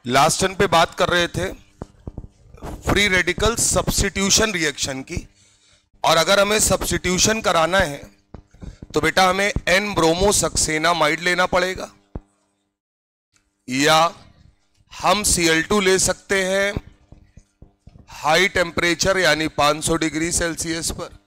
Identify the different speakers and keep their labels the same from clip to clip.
Speaker 1: Last turn पे बात कर रहे थे फ्री रेडिकल सब्स्टिट्यूशन रिएक्शन की, और अगर हमें सब्स्टिट्यूशन कराना है तो बेटा हमें एन ब्रोमो सक्सेनामाइड लेना पड़ेगा, या हम Cl2 ले सकते हैं हाई टेम्परेचर यानी 500 डिग्री सेल्सियस पर।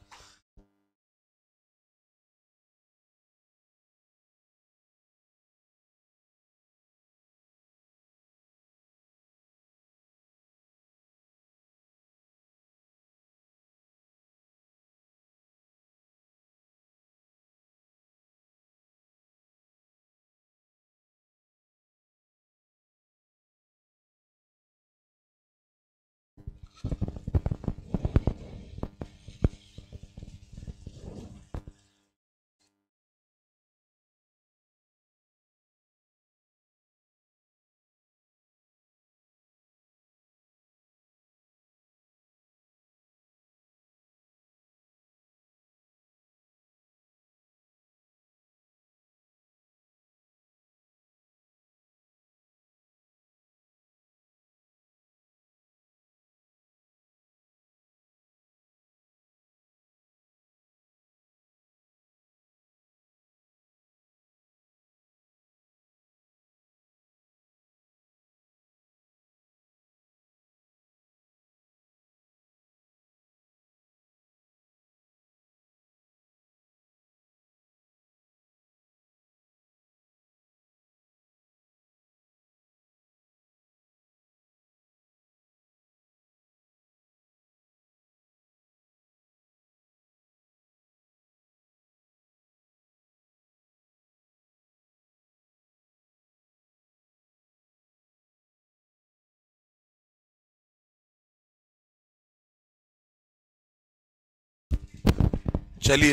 Speaker 1: चलिए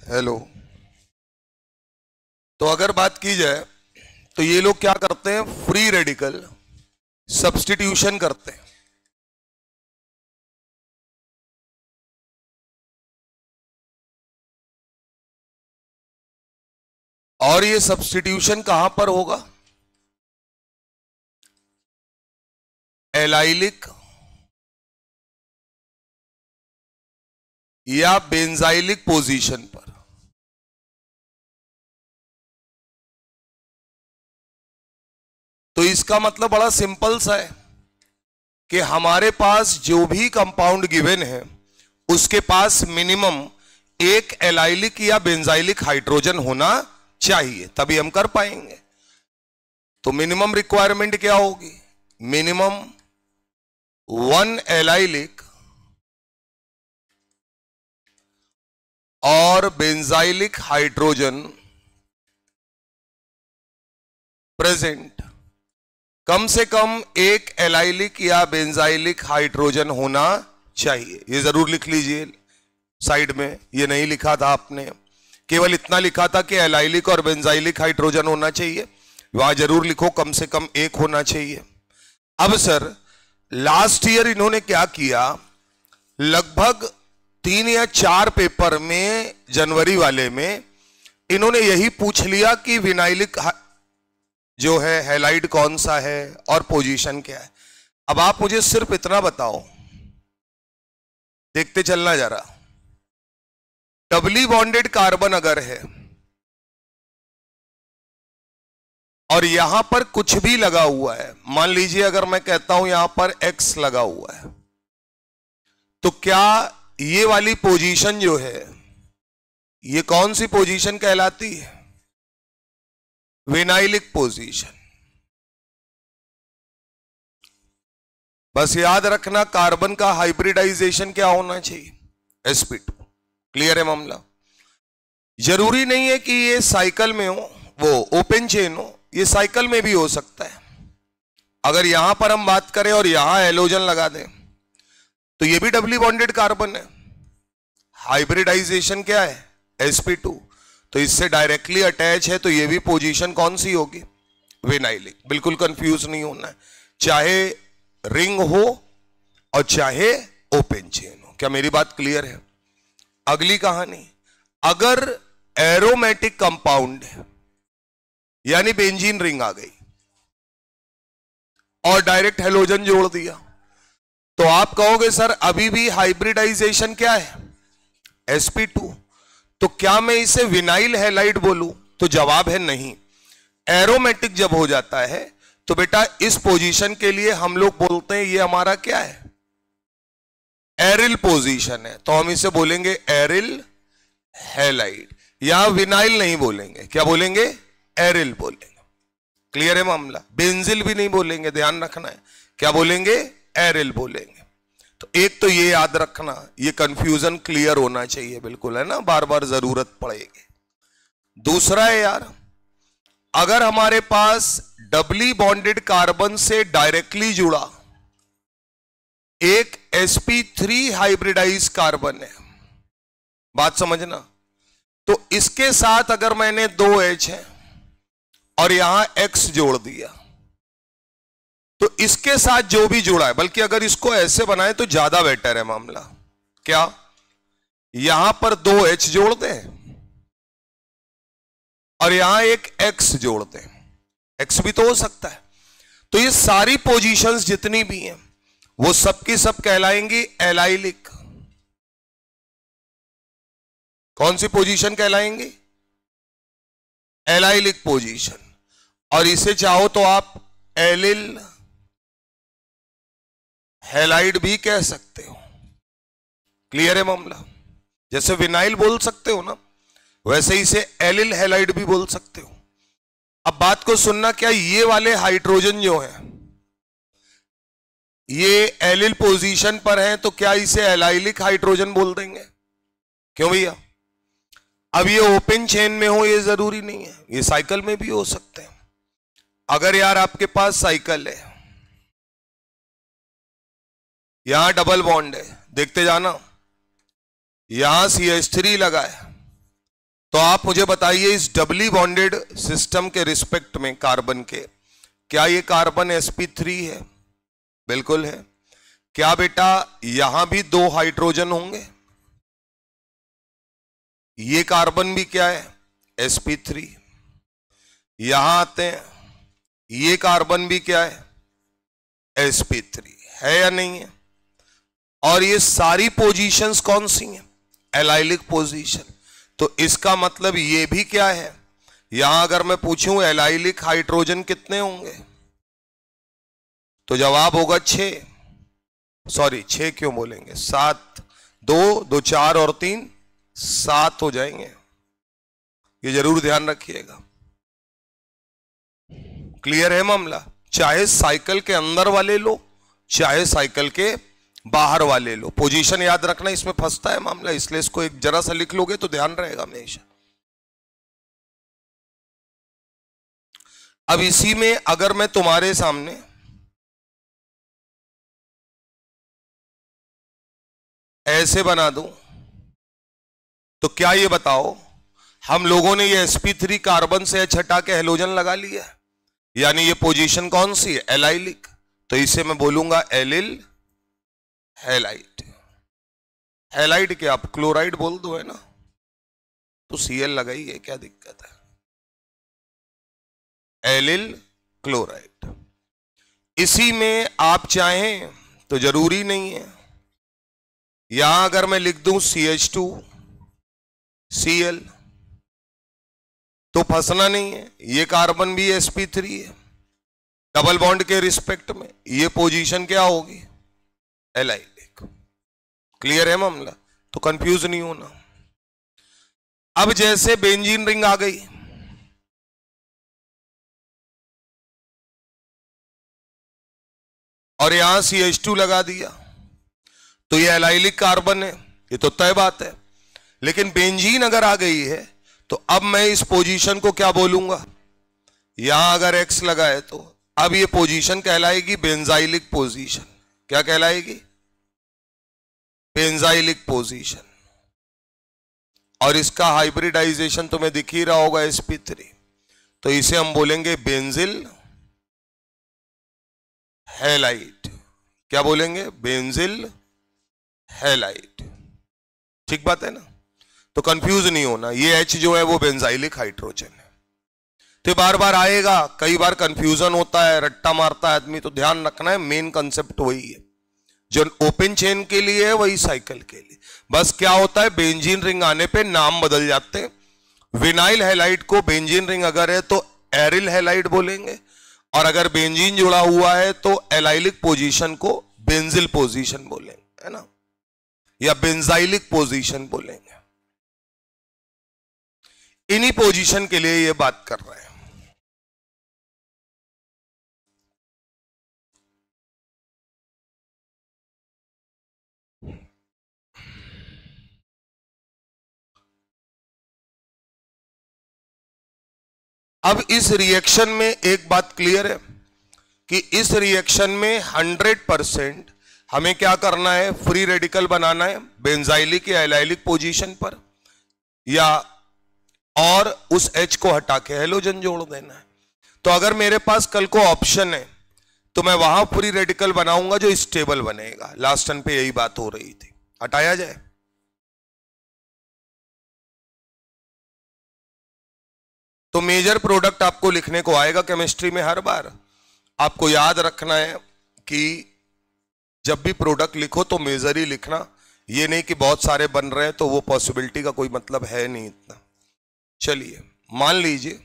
Speaker 1: हेलो। तो अगर बात की जाए तो ये लोग क्या करते हैं, फ्री रेडिकल सब्स्टिट्यूशन करते हैं। और ये सब्स्टिट्यूशन कहां पर होगा, एलाइलिक या बेंजाइलिक पोजीशन पर। तो इसका मतलब बड़ा सिंपल सा है कि हमारे पास जो भी कंपाउंड गिवन है उसके पास मिनिमम एक एलाइलिक या बेंजाइलिक हाइड्रोजन होना चाहिए, तभी हम कर पाएंगे। तो मिनिमम रिक्वायरमेंट क्या होगी, मिनिमम 1 एलाइलिक और बेंजाइलिक हाइड्रोजन प्रेजेंट। कम से कम एक एलाइलिक या बेंजाइलिक हाइड्रोजन होना चाहिए। ये जरूर लिख लीजिए साइड में, ये नहीं लिखा था आपने, केवल इतना लिखा था कि एलाइलिक और बेंजाइलिक हाइड्रोजन होना चाहिए, वहां जरूर लिखो कम से कम एक होना चाहिए। अब सर लास्ट ईयर इन्होंने क्या किया, लगभग 3 या 4 पेपर में जनवरी वाले में इन्होंने यही पूछ लिया कि विनाइलिक जो है हैलाइड कौन सा है और पोजीशन क्या है। अब आप मुझे सिर्फ इतना बताओ, देखते चलना जरा, डबली बॉन्डेड कार्बन अगर है और यहां पर कुछ भी लगा हुआ है, मान लीजिए अगर मैं कहता हूं यहां पर X लगा हुआ है, तो क्या ये वाली पोजीशन जो है ये कौन सी पोजीशन कहलाती है, विनाइलिक पोजीशन। बस याद रखना कार्बन का हाइब्रिडाइजेशन क्या होना चाहिए, sp2। क्लियर है मामला। जरूरी नहीं है कि ये साइकिल में हो, वो ओपन चेन हो, ये साइकिल में भी हो सकता है। अगर यहां पर हम बात करें और यहां हेलोजन लगा दें तो ये भी डबली बॉन्डेड कार्बन है, हाइब्रिडाइजेशन क्या है, sp2। तो इससे डायरेक्टली अटैच है, तो ये भी पोजीशन कौन सी होगी? विनाइलिक। बिल्कुल कंफ्यूज नहीं होना है, चाहे रिंग हो और चाहे ओपन चेन हो। क्या मेरी बात क्लियर है? अगली कहानी, अगर एरोमेटिक कंपाउंड है, यानी बेंजीन रिंग आ गई और डायरेक्ट हेलोजन जोड़ दिया, तो आप कहोगे सर अभी भी हाइब्रिडाइजेशन क्या है? sp2। तो क्या मैं इसे विनाइल हैलाइड बोलूं? तो जवाब है नहीं। एरोमेटिक जब हो जाता है तो बेटा इस पोजीशन के लिए हम लोग बोलते हैं ये हमारा क्या है? एरिल पोजीशन है, तो हम इसे बोलेंगे एरिल हैलाइड। यहां विनाइल नहीं बोलेंगे, क्या बोलेंगे? एरिल बोलेंगे। क्लियर है मामला? बेंजिल भी नहीं बोलेंगे, ध्यान रखना है, क्या बोलेंगे? एरिल बोलेंगे। तो एक तो ये याद रखना, ये कंफ्यूजन क्लियर होना चाहिए, बिल्कुल है ना, बार बार जरूरत पड़ेगी। दूसरा है यार, अगर हमारे पास डबली बॉन्डेड कार्बन से डायरेक्टली जुड़ा एक sp3 हाइब्रिडाइज कार्बन है, बात समझना, तो इसके साथ अगर मैंने 2H है और यहां X जोड़ दिया, तो इसके साथ जो भी जुड़ा है, बल्कि अगर इसको ऐसे बनाए तो ज्यादा बेटर है मामला। क्या यहां पर 2H जोड़ दें और यहां एक X जोड़ दें? X भी तो हो सकता है। तो ये सारी पोजीशंस जितनी भी हैं वो सबकी सब कहलाएंगी एलाइलिक। कौन सी पोजीशन कहलाएंगी? Allylic position. और इसे चाहो तो आप एलिल हैलाइड भी कह सकते हो। क्लियर है मामला? जैसे विनाइल बोल सकते हो ना, वैसे इसे एलिल हैलाइड भी बोल सकते हो। अब बात को सुनना, क्या ये वाले हाइड्रोजन जो है ये एलिल पोजीशन पर है, तो क्या इसे एलाइलिक हाइड्रोजन बोल देंगे? क्यों भैया? अब ये ओपन चेन में हो ये जरूरी नहीं है, ये साइकिल में भी हो सकते हैं। अगर यार आपके पास साइकिल है, यहां डबल बॉन्ड है, देखते जाना, यहां CH3 लगा है, तो आप मुझे बताइए इस डबली बॉन्डेड सिस्टम के रिस्पेक्ट में कार्बन के, क्या ये कार्बन sp3 है? बिल्कुल है। क्या बेटा यहां भी 2 हाइड्रोजन होंगे? ये कार्बन भी क्या है? sp3। यहां आते हैं, ये कार्बन भी क्या है? sp3 है या नहीं है? और ये सारी पोजीशंस कौन सी हैं? Allylic position. तो इसका मतलब ये भी क्या है? यहां अगर मैं पूछूं एलाइलिक हाइड्रोजन कितने होंगे, तो जवाब होगा 6। सॉरी 6 क्यों बोलेंगे, 7। 2 2 4 और 3 7 हो जाएंगे। ये जरूर ध्यान रखिएगा। क्लियर है मामला? चाहे साइकिल के अंदर वाले लो, चाहे साइकिल के बाहर वाले लो, पोजीशन याद रखना, इसमें फंसता है मामला, इसलिए इसको एक जरा सा लिख लोगे तो ध्यान रहेगा हमेशा। अब इसी में अगर मैं तुम्हारे सामने ऐसे बना दूं, तो क्या ये बताओ, हम लोगों ने ये sp3 कार्बन से H हटा के हेलोजन लगा लिया, यानी ये पोजीशन कौन सी है? एलाइलिक। तो इसे मैं बोलूंगा एलिल हैलाइड। हैलाइड क्या आप क्लोराइड बोल दो, है ना, तो Cl लगाइए, क्या दिक्कत है? Allyl chloride. इसी में आप चाहें तो जरूरी नहीं है, यहां अगर मैं लिख दूं CH2 Cl तो फंसना नहीं है, ये कार्बन भी sp3 है, डबल बॉन्ड के रिस्पेक्ट में ये पोजीशन क्या होगी? एलाइलिक। क्लियर है मामला? तो कंफ्यूज नहीं होना। अब जैसे बेंजीन रिंग आ गई, और यहां CH2 लगा दिया, तो ये एलाइलिक कार्बन है, ये तो तय बात है। लेकिन बेंजीन अगर आ गई है तो अब मैं इस पोजीशन को क्या बोलूंगा? यहां अगर X लगा है तो अब ये पोजीशन कहलाएगी बेंजाइलिक पोजीशन। क्या कहलाएगी? Benzylic position. और इसका हाइब्रिडाइजेशन तुम्हें दिख ही रहा होगा sp3, तो इसे हम बोलेंगे बेंजिल हैलाइड। क्या बोलेंगे? Benzyl halide. ठीक बात है ना? तो कंफ्यूज नहीं होना, ये H जो है वो बेंजाइलिक हाइड्रोजन है। तो बार बार आएगा, कई बार कंफ्यूजन होता है, रट्टा मारता है आदमी, तो ध्यान रखना है मेन कंसेप्ट वही है जो ओपन चेन के लिए है, वही साइकिल के लिए। बस क्या होता है, बेंजीन रिंग आने पे नाम बदल जाते हैं। विनाइल हैलाइड को बेंजीन रिंग अगर है तो एरिल हैलाइड बोलेंगे, और अगर बेंजीन जुड़ा हुआ है तो एलाइलिक पोजीशन को बेंजिल पोजीशन बोलेंगे, है ना, या बेंजाइलिक पोजीशन बोलेंगे। इन्हीं पोजीशन के लिए ये बात कर रहे हैं। अब इस रिएक्शन में एक बात क्लियर है कि इस रिएक्शन में 100% हमें क्या करना है, फ्री रेडिकल बनाना है बेंजाइलिक या एलाइलिक पोजीशन पर, या और उस H को हटा के हेलोजन जोड़ देना है। तो अगर मेरे पास कल को ऑप्शन है तो मैं वहां फ्री रेडिकल बनाऊंगा जो स्टेबल बनेगा। लास्ट टर्न पे यही बात हो रही थी, हटाया जाए। तो मेजर प्रोडक्ट आपको लिखने को आएगा केमिस्ट्री में हर बार। आपको याद रखना है कि जब भी प्रोडक्ट लिखो तो मेजर ही लिखना, ये नहीं कि बहुत सारे बन रहे हैं तो वो पॉसिबिलिटी का कोई मतलब है नहीं इतना। चलिए मान लीजिए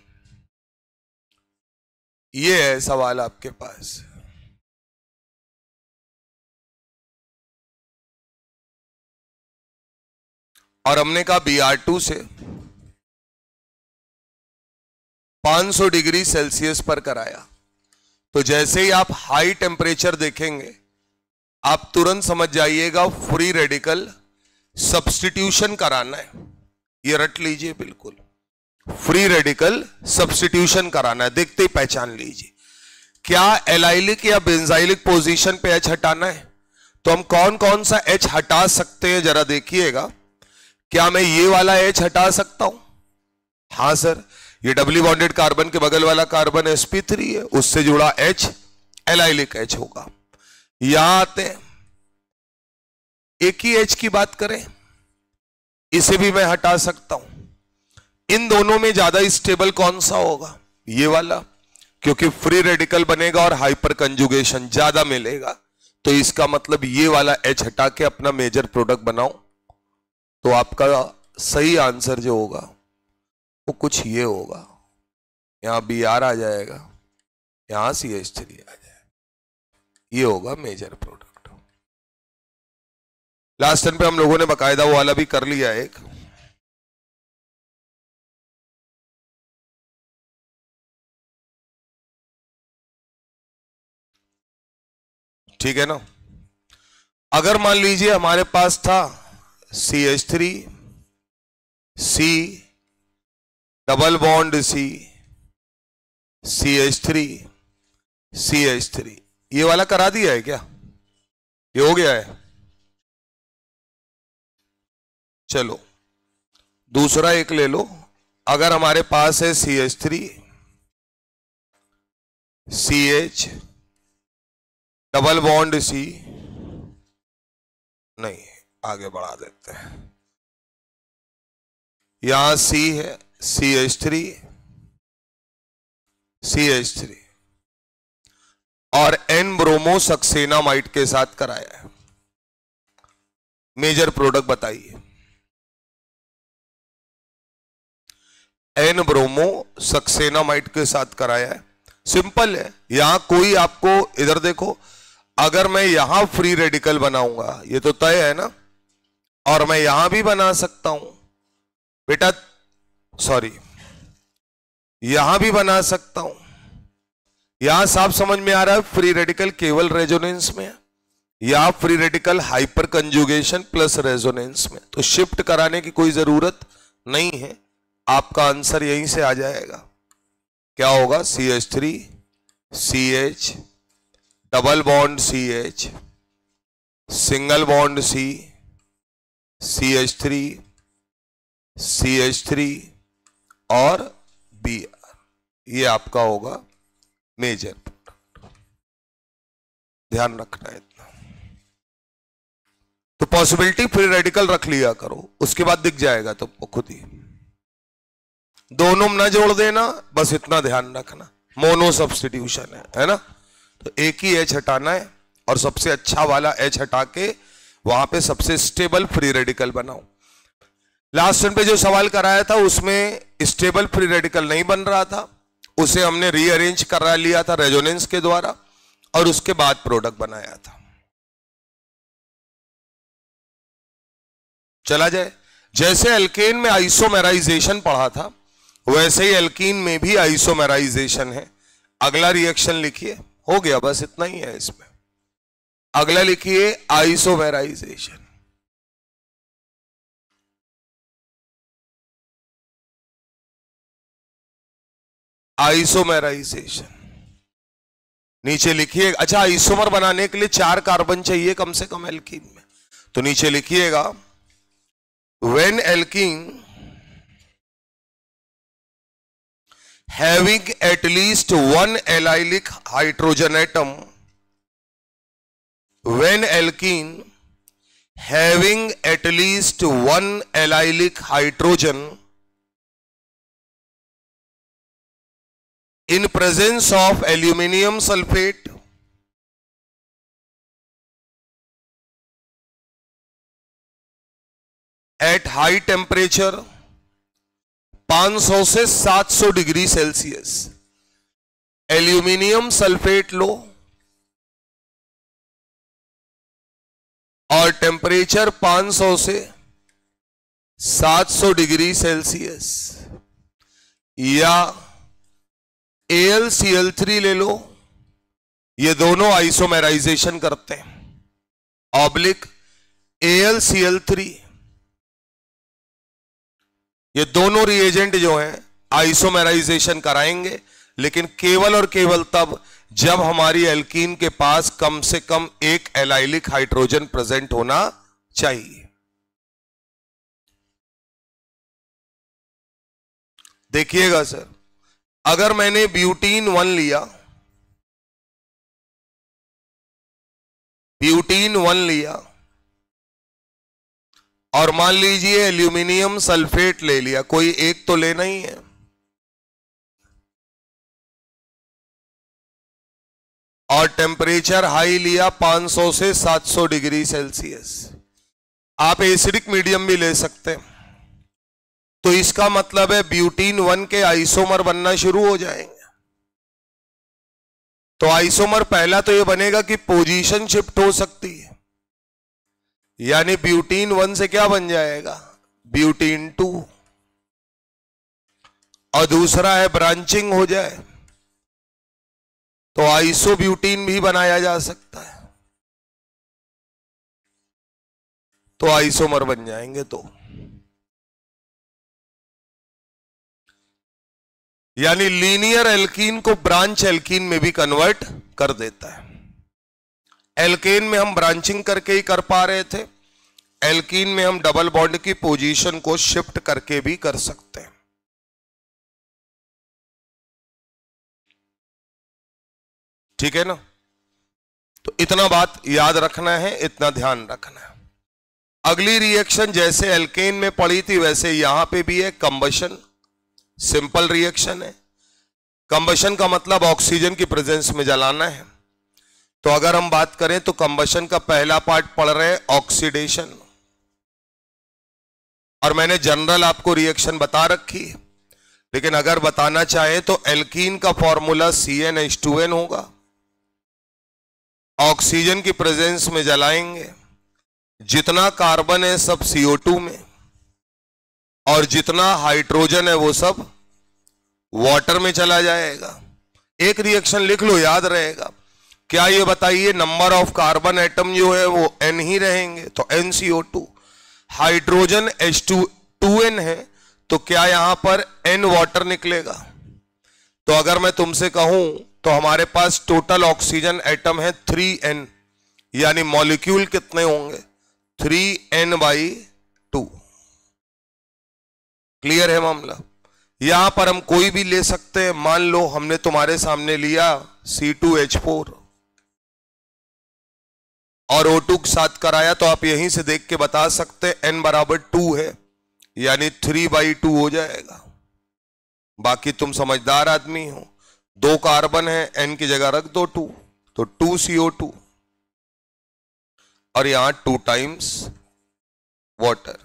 Speaker 1: ये है सवाल आपके पास, और हमने कहा Br2 से 500 डिग्री सेल्सियस पर कराया। तो जैसे ही आप हाई टेम्परेचर देखेंगे आप तुरंत समझ जाइएगा फ्री रेडिकल सब्स्टिट्यूशन कराना है। ये रट लीजिए, बिल्कुल फ्री रेडिकल सब्स्टिट्यूशन कराना है, देखते ही पहचान लीजिए। क्या एलाइलिक या बेंजाइलिक पोजीशन पे H हटाना है? तो हम कौन कौन सा H हटा सकते हैं जरा देखिएगा। क्या मैं ये वाला H हटा सकता हूं? हां सर, ये डबली बॉन्डेड कार्बन के बगल वाला कार्बन sp3 है, उससे जुड़ा H एलाइलिक H होगा। यहां आते हैं, एक ही H की बात करें, इसे भी मैं हटा सकता हूं। इन दोनों में ज्यादा स्टेबल कौन सा होगा? ये वाला, क्योंकि फ्री रेडिकल बनेगा और हाइपर कंजुगेशन ज्यादा मिलेगा। तो इसका मतलब ये वाला H हटा के अपना मेजर प्रोडक्ट बनाओ। तो आपका सही आंसर जो होगा वो कुछ ये होगा, यहां Br आ जाएगा, यहां CH3 आ जाएगा, ये होगा मेजर प्रोडक्ट। लास्ट टाइम पे हम लोगों ने बकायदा वो वाला भी कर लिया एक। ठीक है ना? अगर मान लीजिए हमारे पास था CH3 C double bond C CH3 CH3, ये वाला करा दिया है क्या? ये हो गया है। चलो दूसरा एक ले लो। अगर हमारे पास है CH3 CH double bond C, नहीं आगे बढ़ा देते हैं, यहां C है CH3 CH3 और N ब्रोमो सक्सेनामाइड के साथ कराया है। मेजर प्रोडक्ट बताइए। N ब्रोमो सक्सेनामाइड के साथ कराया है, सिंपल है। यहां कोई आपको, इधर देखो, अगर मैं यहां फ्री रेडिकल बनाऊंगा, ये तो तय है ना, और मैं यहां भी बना सकता हूं बेटा, सॉरी यहां भी बना सकता हूं। यहां साफ समझ में आ रहा है फ्री रेडिकल केवल रेजोनेंस में है, या free radical hyper conjugation plus resonance में। तो शिफ्ट कराने की कोई जरूरत नहीं है, आपका आंसर यहीं से आ जाएगा। क्या होगा? CH3 CH double bond CH single bond C CH3 CH3 और Br, ये आपका होगा मेजर प्रोडक्ट। ध्यान रखना है इतना। तो पॉसिबिलिटी फ्री रेडिकल रख लिया करो, उसके बाद दिख जाएगा तुमको खुद ही। दोनों ना जोड़ देना, बस इतना ध्यान रखना। मोनो सब्स्टिट्यूशन है ना, तो एक ही H हटाना है और सबसे अच्छा वाला H हटा के वहां पे सबसे स्टेबल फ्री रेडिकल बनाओ। लास्ट टर्न पे जो सवाल कराया था उसमें स्टेबल फ्री रेडिकल नहीं बन रहा था, उसे हमने रीअरेंज करा लिया था रेजोनेंस के द्वारा और उसके बाद प्रोडक्ट बनाया था। चला जाए, जैसे एल्केन में आइसोमेराइजेशन पढ़ा था वैसे ही एल्कीन में भी आइसोमेराइजेशन है। अगला रिएक्शन लिखिए, हो गया, बस इतना ही है इसमें। अगला लिखिए आइसोमेराइजेशन। आइसोमेराइजेशन नीचे लिखिए। अच्छा, आइसोमर बनाने के लिए 4 कार्बन चाहिए कम से कम एल्कीन में, तो नीचे लिखिएगा when alkene having at least one allylic hydrogen atom, when alkene having at least one allylic hydrogen in presence of aluminium sulfate at high temperature 500 से 700 डिग्री सेल्सियस, एल्यूमिनियम सल्फेट लो और temperature 500 से 700 degree Celsius, या AlCl3 ले लो, ये दोनों isomerisation करते हैं, oblique AlCl3, ये दोनों रिएजेंट जो हैं आइसोमेराइजेशन कराएंगे, लेकिन केवल और केवल तब जब हमारी एल्कीन के पास कम से कम एक एलाइलिक हाइड्रोजन प्रेजेंट होना चाहिए। देखिएगा सर, अगर मैंने ब्यूटीन 1 लिया, ब्यूटीन 1 लिया और मान लीजिए एल्यूमिनियम सल्फेट ले लिया, कोई एक तो लेना ही है, और टेम्परेचर हाई लिया 500 से 700 डिग्री सेल्सियस, आप एसिडिक मीडियम भी ले सकते हैं, तो इसका मतलब है ब्यूटीन 1 के आइसोमर बनना शुरू हो जाएंगे। तो आइसोमर पहला तो ये बनेगा कि पोजीशन शिफ्ट हो सकती है, यानी ब्यूटीन 1 से क्या बन जाएगा, ब्यूटीन 2, और दूसरा है ब्रांचिंग हो जाए तो आइसोब्यूटीन भी बनाया जा सकता है, तो आइसोमर बन जाएंगे। तो यानी लीनियर एल्कीन को ब्रांच एल्कीन में भी कन्वर्ट कर देता है। एल्केन में हम ब्रांचिंग करके ही कर पा रहे थे, एल्कीन में हम डबल बॉन्ड की पोजीशन को शिफ्ट करके भी कर सकते हैं। ठीक है ना, तो इतना बात याद रखना है, इतना ध्यान रखना है। अगली रिएक्शन जैसे एल्केन में पड़ी थी वैसे यहां पे भी है, कंबशन, सिंपल रिएक्शन है। कंबशन का मतलब ऑक्सीजन की प्रेजेंस में जलाना है। तो अगर हम बात करें तो कंबशन का पहला पार्ट पढ़ रहे हैं ऑक्सीडेशन, और मैंने जनरल आपको रिएक्शन बता रखी है, लेकिन अगर बताना चाहे तो एल्कीन का फॉर्मूला CnH2n होगा, ऑक्सीजन की प्रेजेंस में जलाएंगे, जितना कार्बन है सब CO2 में और जितना हाइड्रोजन है वो सब वाटर में चला जाएगा। एक रिएक्शन लिख लो, याद रहेगा। क्या ये बताइए, नंबर ऑफ कार्बन एटम जो है वो N ही रहेंगे, तो NCO2, हाइड्रोजन H2n है, तो क्या यहां पर N वाटर निकलेगा। तो अगर मैं तुमसे कहूं तो हमारे पास टोटल ऑक्सीजन एटम है 3N, यानी मॉलिक्यूल कितने होंगे, 3N/2। क्लियर है मामला। यहां पर हम कोई भी ले सकते हैं। मान लो हमने तुम्हारे सामने लिया C2H4 और O2 के साथ कराया, तो आप यहीं से देख के बता सकते हैं n बराबर 2 है, यानी 3/2 हो जाएगा। बाकी तुम समझदार आदमी हो, 2 कार्बन है, n की जगह रख दो 2, तो 2CO2 और यहां 2 टाइम्स वाटर।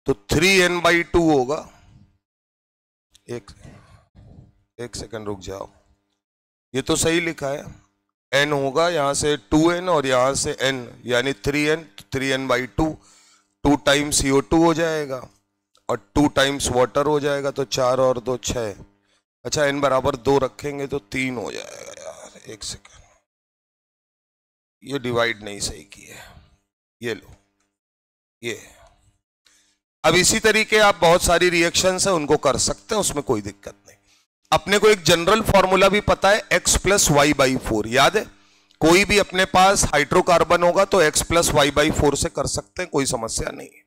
Speaker 1: तो 3n/2 होगा। एक सेकंड रुक जाओ, ये तो सही लिखा है। n होगा यहां से 2n और यहां से n, यानी 3n, 3n/2, 2 टाइम्स CO2 हो जाएगा और 2 टाइम्स वाटर हो जाएगा, तो 4 और 2 6। अच्छा, n बराबर 2 रखेंगे तो 3 हो जाएगा। यार एक सेकंड, ये डिवाइड नहीं सही किया है, ये लो ये। अब इसी तरीके आप बहुत सारी रिएक्शंस है उनको कर सकते हैं, उसमें कोई दिक्कत नहीं। अपने को एक जनरल फॉर्मूला भी पता है, x + y/4, याद है? कोई भी अपने पास हाइड्रोकार्बन होगा तो x + y/4 से कर सकते हैं, कोई समस्या नहीं है।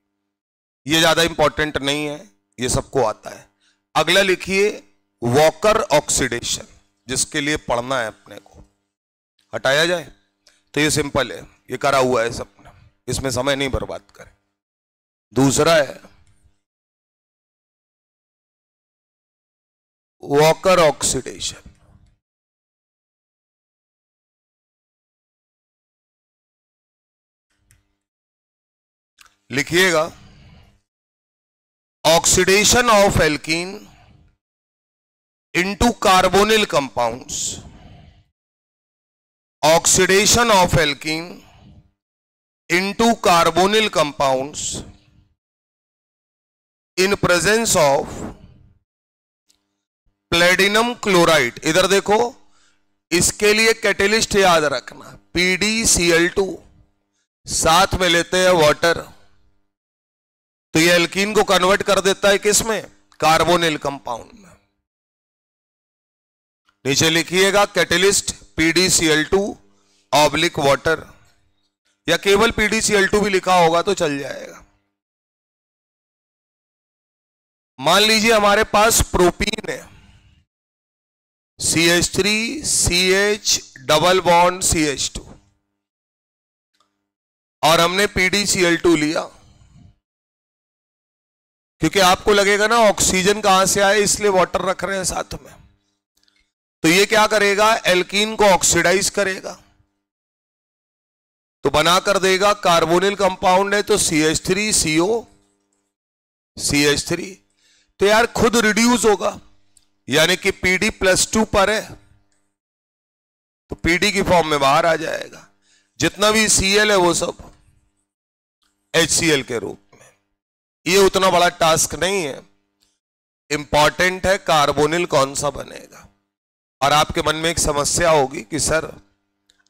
Speaker 1: ये ज्यादा इंपॉर्टेंट नहीं है, ये सबको आता है। अगला लिखिए वॉकर ऑक्सीडेशन, जिसके लिए पढ़ना है अपने को। हटाया जाए तो ये सिंपल है, ये करा हुआ है सबने, इसमें समय नहीं बर्बाद करें। दूसरा है वॉकर ऑक्सीडेशन। लिखिएगा oxidation of alkene into carbonyl compounds, oxidation of alkene into carbonyl compounds in presence of platinum chloride. इधर देखो, इसके लिए कैटेलिस्ट याद रखना, PdCl2, साथ में लेते हैं वाटर, तो ये एल्कीन को कन्वर्ट कर देता है किसमें? कार्बोनिल कंपाउंड में। नीचे लिखिएगा कैटेलिस्ट PdCl2 ऑब्लिक वाटर, या केवल PdCl2 भी लिखा होगा तो चल जाएगा। मान लीजिए हमारे पास प्रोपीन है, CH3CH डबल बॉन्ड CH2, और हमने PdCl2 लिया, क्योंकि आपको लगेगा ना ऑक्सीजन कहां से आए, इसलिए वाटर रख रहे हैं साथ में। तो ये क्या करेगा? एल्कीन को ऑक्सीडाइज करेगा, तो बनाकर देगा कार्बोनिल कंपाउंड है, तो CH3CO CH3, तो यार खुद रिड्यूस होगा, यानी कि PD+2 पर है तो PD की फॉर्म में बाहर आ जाएगा। जितना भी Cl है वो सब HCl के रूप में। ये उतना बड़ा टास्क नहीं है, इंपॉर्टेंट है कार्बोनिल कौन सा बनेगा। और आपके मन में एक समस्या होगी कि सर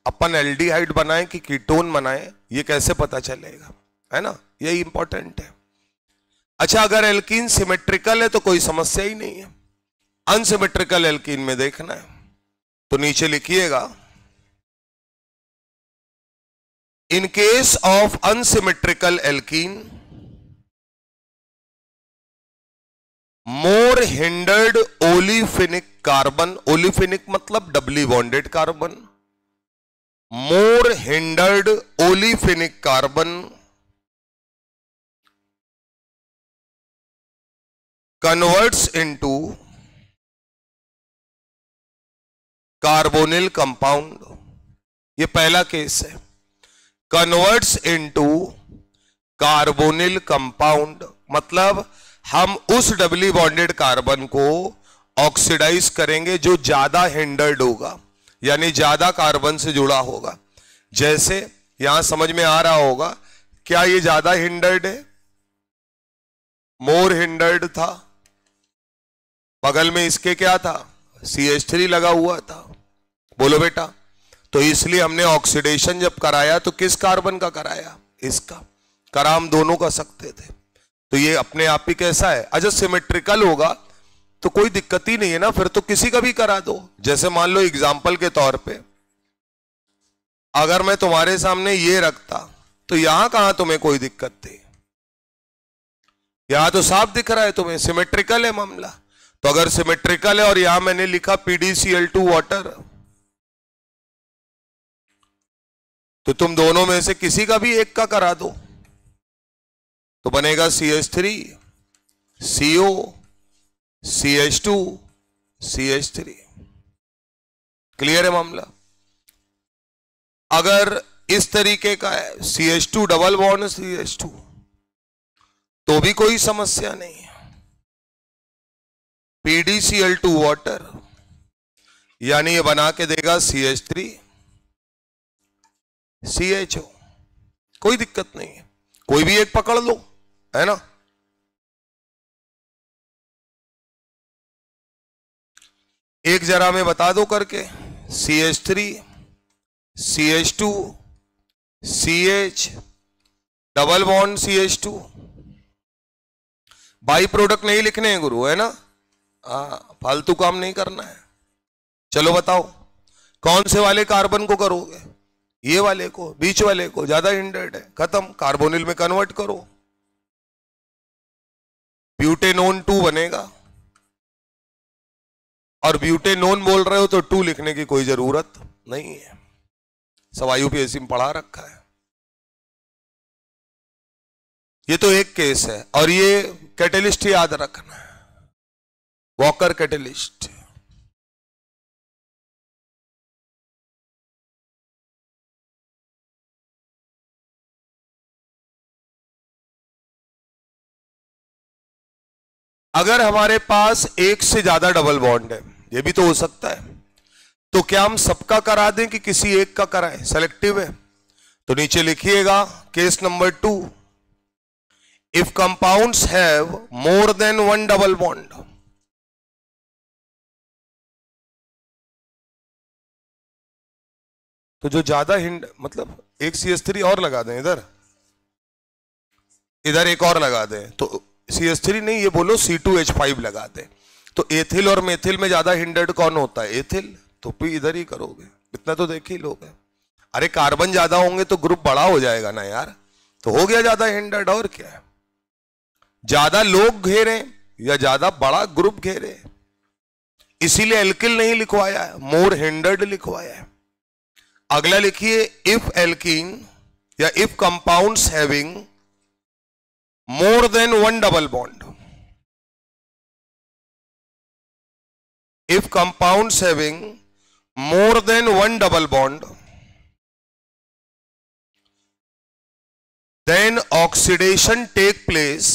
Speaker 1: अपन एल्डिहाइड बनाएं कि कीटोन बनाएं, ये कैसे पता चलेगा, है ना? यही इंपॉर्टेंट है। अच्छा, अगर एल्कीन सिमेट्रिकल है तो कोई समस्या ही नहीं है, अनसिमेट्रिकल एल्कीन में देखना है। तो नीचे लिखिएगा in case of unsymmetrical alkene more hindered olefinic carbon, olefinic मतलब doubly bonded carbon, more hindered olefinic carbon converts into carbonyl compound. ये पहला केस है, कन्वर्ट्स इनटू कार्बोनिल कंपाउंड, मतलब हम उस डबली बॉन्डेड कार्बन को ऑक्सीडाइज करेंगे जो ज्यादा हिंडर्ड होगा, यानी ज्यादा कार्बन से जुड़ा होगा। जैसे यहां समझ में आ रहा होगा, क्या ये ज्यादा हिंडर्ड है? मोर हिंडर्ड था, बगल में इसके क्या था? CH3 लगा हुआ था। बोलो बेटा, तो इसलिए हमने ऑक्सीडेशन जब कराया तो किस कार्बन का कराया? इसका। करा हम दोनों का सकते थे, तो ये अपने आप ही कैसा है? अगर सिमेट्रिकल होगा तो कोई दिक्कत ही नहीं है ना, फिर तो किसी का भी करा दो। जैसे मान लो एग्जाम्पल के तौर पे अगर मैं तुम्हारे सामने ये रखता तो यहां कहां तुम्हें कोई दिक्कत थी? यहां तो साफ दिख रहा है तुम्हें, सिमेट्रिकल है मामला। तो अगर सिमेट्रिकल है और यहां मैंने लिखा PdCl2 वाटर, तो तुम दोनों में से किसी का भी एक का करा दो तो बनेगा CH3 CO CH2 CH3। Clear है मामला? अगर इस तरीके का है CH2 डबल बॉन्ड CH2 तो भी कोई समस्या नहीं है। PdCl2 वाटर यानी ये बना के देगा CH3 CHO, कोई दिक्कत नहीं है, कोई भी एक पकड़ लो, है ना। एक जरा में बता दो करके, CH3 CH2 CH double bond CH2। By product नहीं लिखने हैं गुरु, है ना, फालतू काम नहीं करना है। चलो बताओ कौन से वाले कार्बन को करोगे? ये वाले को, बीच वाले को, ज्यादा हिंडर्ड है, खत्म, कार्बोनिल में कन्वर्ट करो, ब्यूटेनोन 2 बनेगा। और ब्यूटेनोन बोल रहे हो तो 2 लिखने की कोई जरूरत नहीं है, सब IUPAC में पढ़ा रखा है। ये तो एक केस है। और ये कैटेलिस्ट याद रखना है, वॉकर कैटेलिस्ट। अगर हमारे पास एक से ज्यादा डबल बॉन्ड है, ये भी तो हो सकता है, तो क्या हम सबका करा दें कि किसी एक का कराएं? सेलेक्टिव है तो नीचे लिखिएगा case number 2, if compounds have more than 1 double bond. तो जो ज्यादा हिंड, मतलब एक CH3 और लगा दें, इधर एक और लगा दें, तो CH3 नहीं, ये बोलो C2H5 लगा दें। तो एथिल और मेथिल में ज्यादा हिंडर्ड कौन होता है? एथिल। तो भी इधर ही करोगे, इतना तो देख ही लोगे। अरे कार्बन ज्यादा होंगे तो ग्रुप बड़ा हो जाएगा ना यार, तो हो गया ज्यादा हिंडर्ड। और क्या है, ज्यादा लोग घेरे या ज्यादा बड़ा ग्रुप घेरे, इसीलिए एल्किल नहीं लिखवाया है, मोर हिंडर्ड लिखवाया है। अगला लिखिए, इफ एल्कीन या if compounds having more than 1 double bond, if compounds having more than 1 double bond, then oxidation take place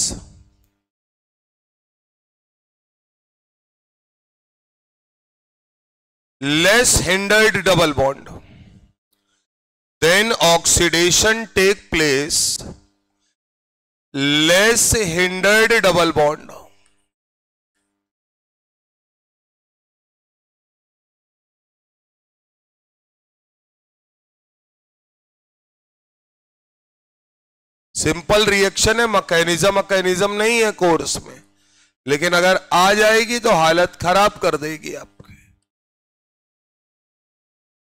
Speaker 1: less hindered double bond, then oxidation take place less hindered double bond। Simple reaction है, mechanism नहीं है course में, लेकिन अगर आ जाएगी तो हालत खराब कर देगी आपकी।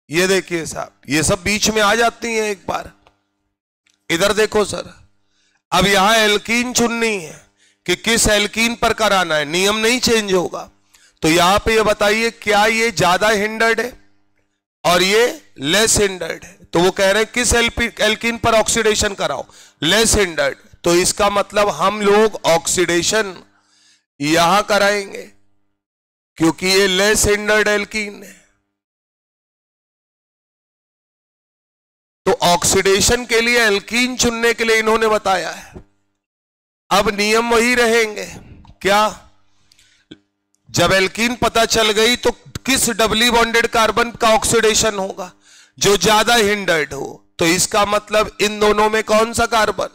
Speaker 1: ये देखिए साहब, ये सब बीच में आ जाती हैं एक बार। इधर देखो सर, अब यहां एल्कीन चुननी है कि किस एल्कीन पर कराना है, नियम नहीं चेंज होगा। तो यहां पे ये बताइए, क्या ये ज्यादा हिंडर्ड है और ये लेस हिंडर्ड है? तो वो कह रहे हैं किस एल्कीन पर ऑक्सीडेशन कराओ? Less hindered. तो इसका मतलब हम लोग ऑक्सीडेशन यहां कराएंगे क्योंकि ये लेस हिंडर्ड एल्कीन है। तो ऑक्सीडेशन के लिए एल्कीन चुनने के लिए इन्होंने बताया है। अब नियम वही रहेंगे, क्या? जब एल्कीन पता चल गई तो किस डबली बॉन्डेड कार्बन का ऑक्सीडेशन होगा? जो ज्यादा हिंडर्ड हो। तो इसका मतलब इन दोनों में कौन सा कार्बन?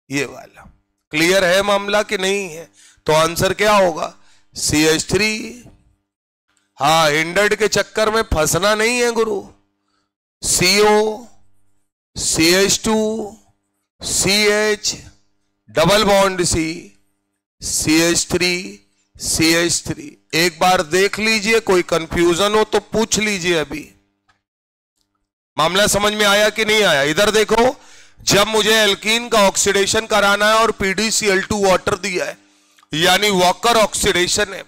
Speaker 1: ये वाला। क्लियर है मामला कि नहीं है? तो आंसर क्या होगा? CH3। हाँ, हिंडर्ड के चक्कर में फंसना नहीं है गुरु। CO CH2 CH double bond C CH3 CH3। एक बार देख लीजिए, कोई कंफ्यूजन हो तो पूछ लीजिए अभी। मामला समझ में आया कि नहीं आया? इधर देखो, जब मुझे एल्कीन का ऑक्सीडेशन कराना है और PdCl2 वाटर दिया है, यानी वॉकर ऑक्सीडेशन है,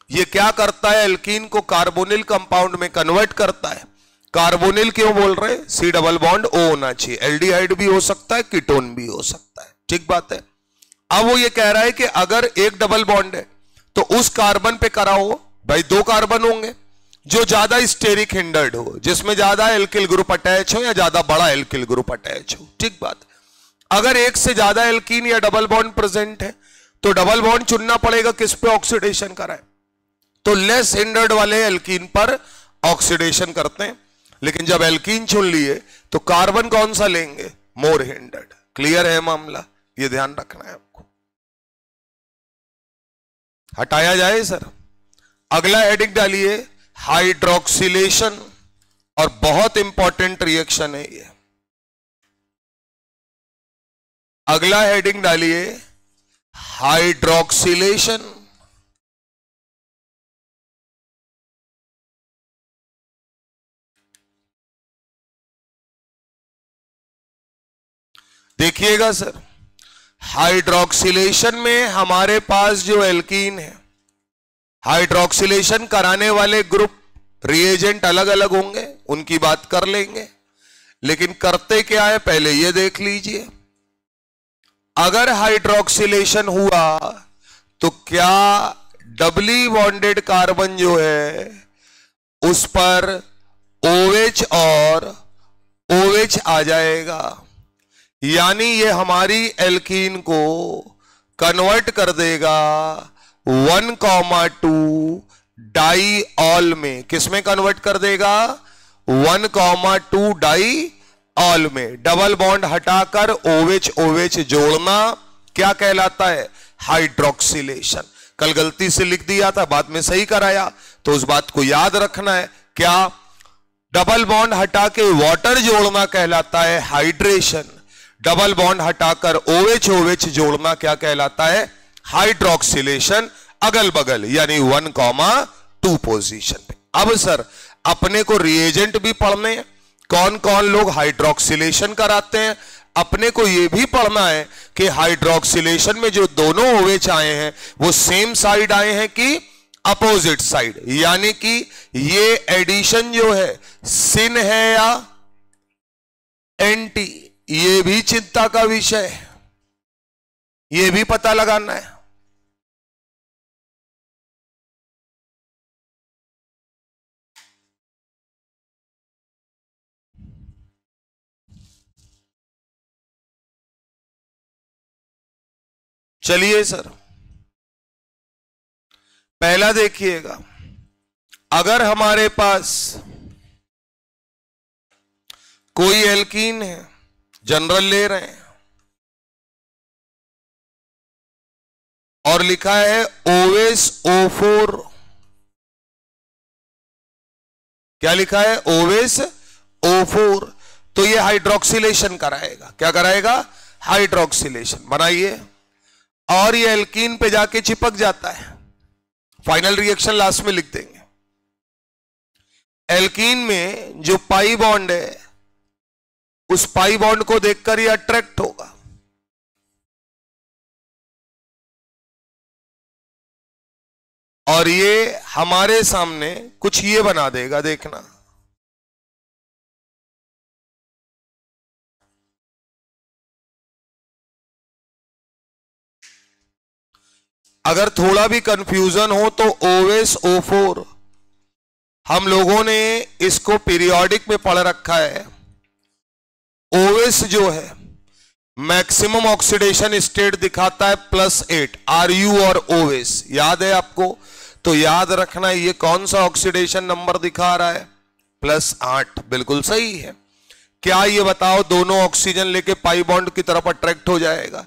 Speaker 1: ये क्या करता है? एल्कीन को कार्बोनिल कंपाउंड में कन्वर्ट करता है। कार्बोनिल क्यों बोल रहे हैं? C डबल बॉन्ड O होना चाहिए। एल्डिहाइड भी हो सकता है, कीटोन भी हो सकता है, ठीक बात है। अब वो ये कह रहा है कि अगर एक डबल बॉन्ड है तो उस कार्बन पे कराओ, भाई दो कार्बन होंगे जो ज्यादा स्टेरिक हिंडर्ड हो, जिसमें ज्यादा एल्किल ग्रुप अटैच हो या ज्यादा बड़ा एल्किल ग्रुप अटैच हो, ठीक बात। अगर एक से ज्यादा एल्कीन या डबल बॉन्ड प्रेजेंट है तो डबल बॉन्ड चुनना पड़ेगा किस पे ऑक्सीडेशन कराए, तो लेस हिंडर्ड वाले एल्कीन पर ऑक्सीडेशन करते हैं। लेकिन जब एल्कीन चुन लिए तो कार्बन कौन सा लेंगे? मोर हिंडर्ड। क्लियर है मामला? ये ध्यान रखना है आपको। हटाया जाए सर। अगला हेडिंग डालिए, हाइड्रोक्सिलेशन, और बहुत इंपॉर्टेंट रिएक्शन है ये। अगला हेडिंग डालिए, हाइड्रोक्सिलेशन। देखिएगा सर, हाइड्रोक्सिलेशन में हमारे पास जो एल्कीन है, हाइड्रोक्सिलेशन कराने वाले ग्रुप रिएजेंट अलग अलग होंगे, उनकी बात कर लेंगे। लेकिन करते क्या है पहले ये देख लीजिए। अगर हाइड्रोक्सिलेशन हुआ तो क्या डबली बॉन्डेड कार्बन जो है उस पर OH और OH आ जाएगा, यानी ये हमारी एल्कीन को कन्वर्ट कर देगा 1,2 डाईऑल में। किसमें कन्वर्ट कर देगा? 1,2 डाईऑल में। डबल बॉन्ड हटाकर OH OH जोड़ना क्या कहलाता है? हाइड्रोक्सिलेशन। कल गलती से लिख दिया था, बाद में सही कराया, तो उस बात को याद रखना है। क्या? डबल बॉन्ड हटा के वाटर जोड़ना कहलाता है हाइड्रेशन। डबल बॉन्ड हटाकर OH OH जोड़ना क्या कहलाता है? हाइड्रोक्सिलेशन। अगल बगल यानी 1,2 पोजीशन पे। अब सर अपने को रिएजेंट भी पढ़ने हैं, कौन कौन लोग हाइड्रोक्सिलेशन कराते हैं। अपने को यह भी पढ़ना है कि हाइड्रोक्सिलेशन में जो दोनों OH आए हैं वो सेम साइड आए हैं कि अपोजिट साइड, यानी कि ये एडिशन जो है सिन है या एंटी, ये भी चिंता का विषय है, ये भी पता लगाना है। चलिए सर, पहला देखिएगा, अगर हमारे पास कोई एल्कीन है, जनरल ले रहे हैं, और लिखा है OSO4, क्या लिखा है? OSO4, तो ये हाइड्रोक्सिलेशन कराएगा। क्या कराएगा? हाइड्रोक्सिलेशन। बनाइए, और ये एल्कीन पे जाके चिपक जाता है। फाइनल रिएक्शन लास्ट में लिख देंगे। एल्कीन में जो पाई बॉन्ड है, उस पाई बॉन्ड को देखकर ये अट्रैक्ट होगा, और ये हमारे सामने कुछ ये बना देगा, देखना। अगर थोड़ा भी कंफ्यूजन हो तो OSO4, हम लोगों ने इसको पीरियोडिक में पढ़ रखा है। OS जो है मैक्सिमम ऑक्सीडेशन स्टेट दिखाता है +8, RU और OS, याद है आपको? तो याद रखना ये कौन सा ऑक्सीडेशन नंबर दिखा रहा है? +8। बिल्कुल सही है। क्या ये बताओ दोनों ऑक्सीजन लेके पाई बॉन्ड की तरफ अट्रैक्ट हो जाएगा?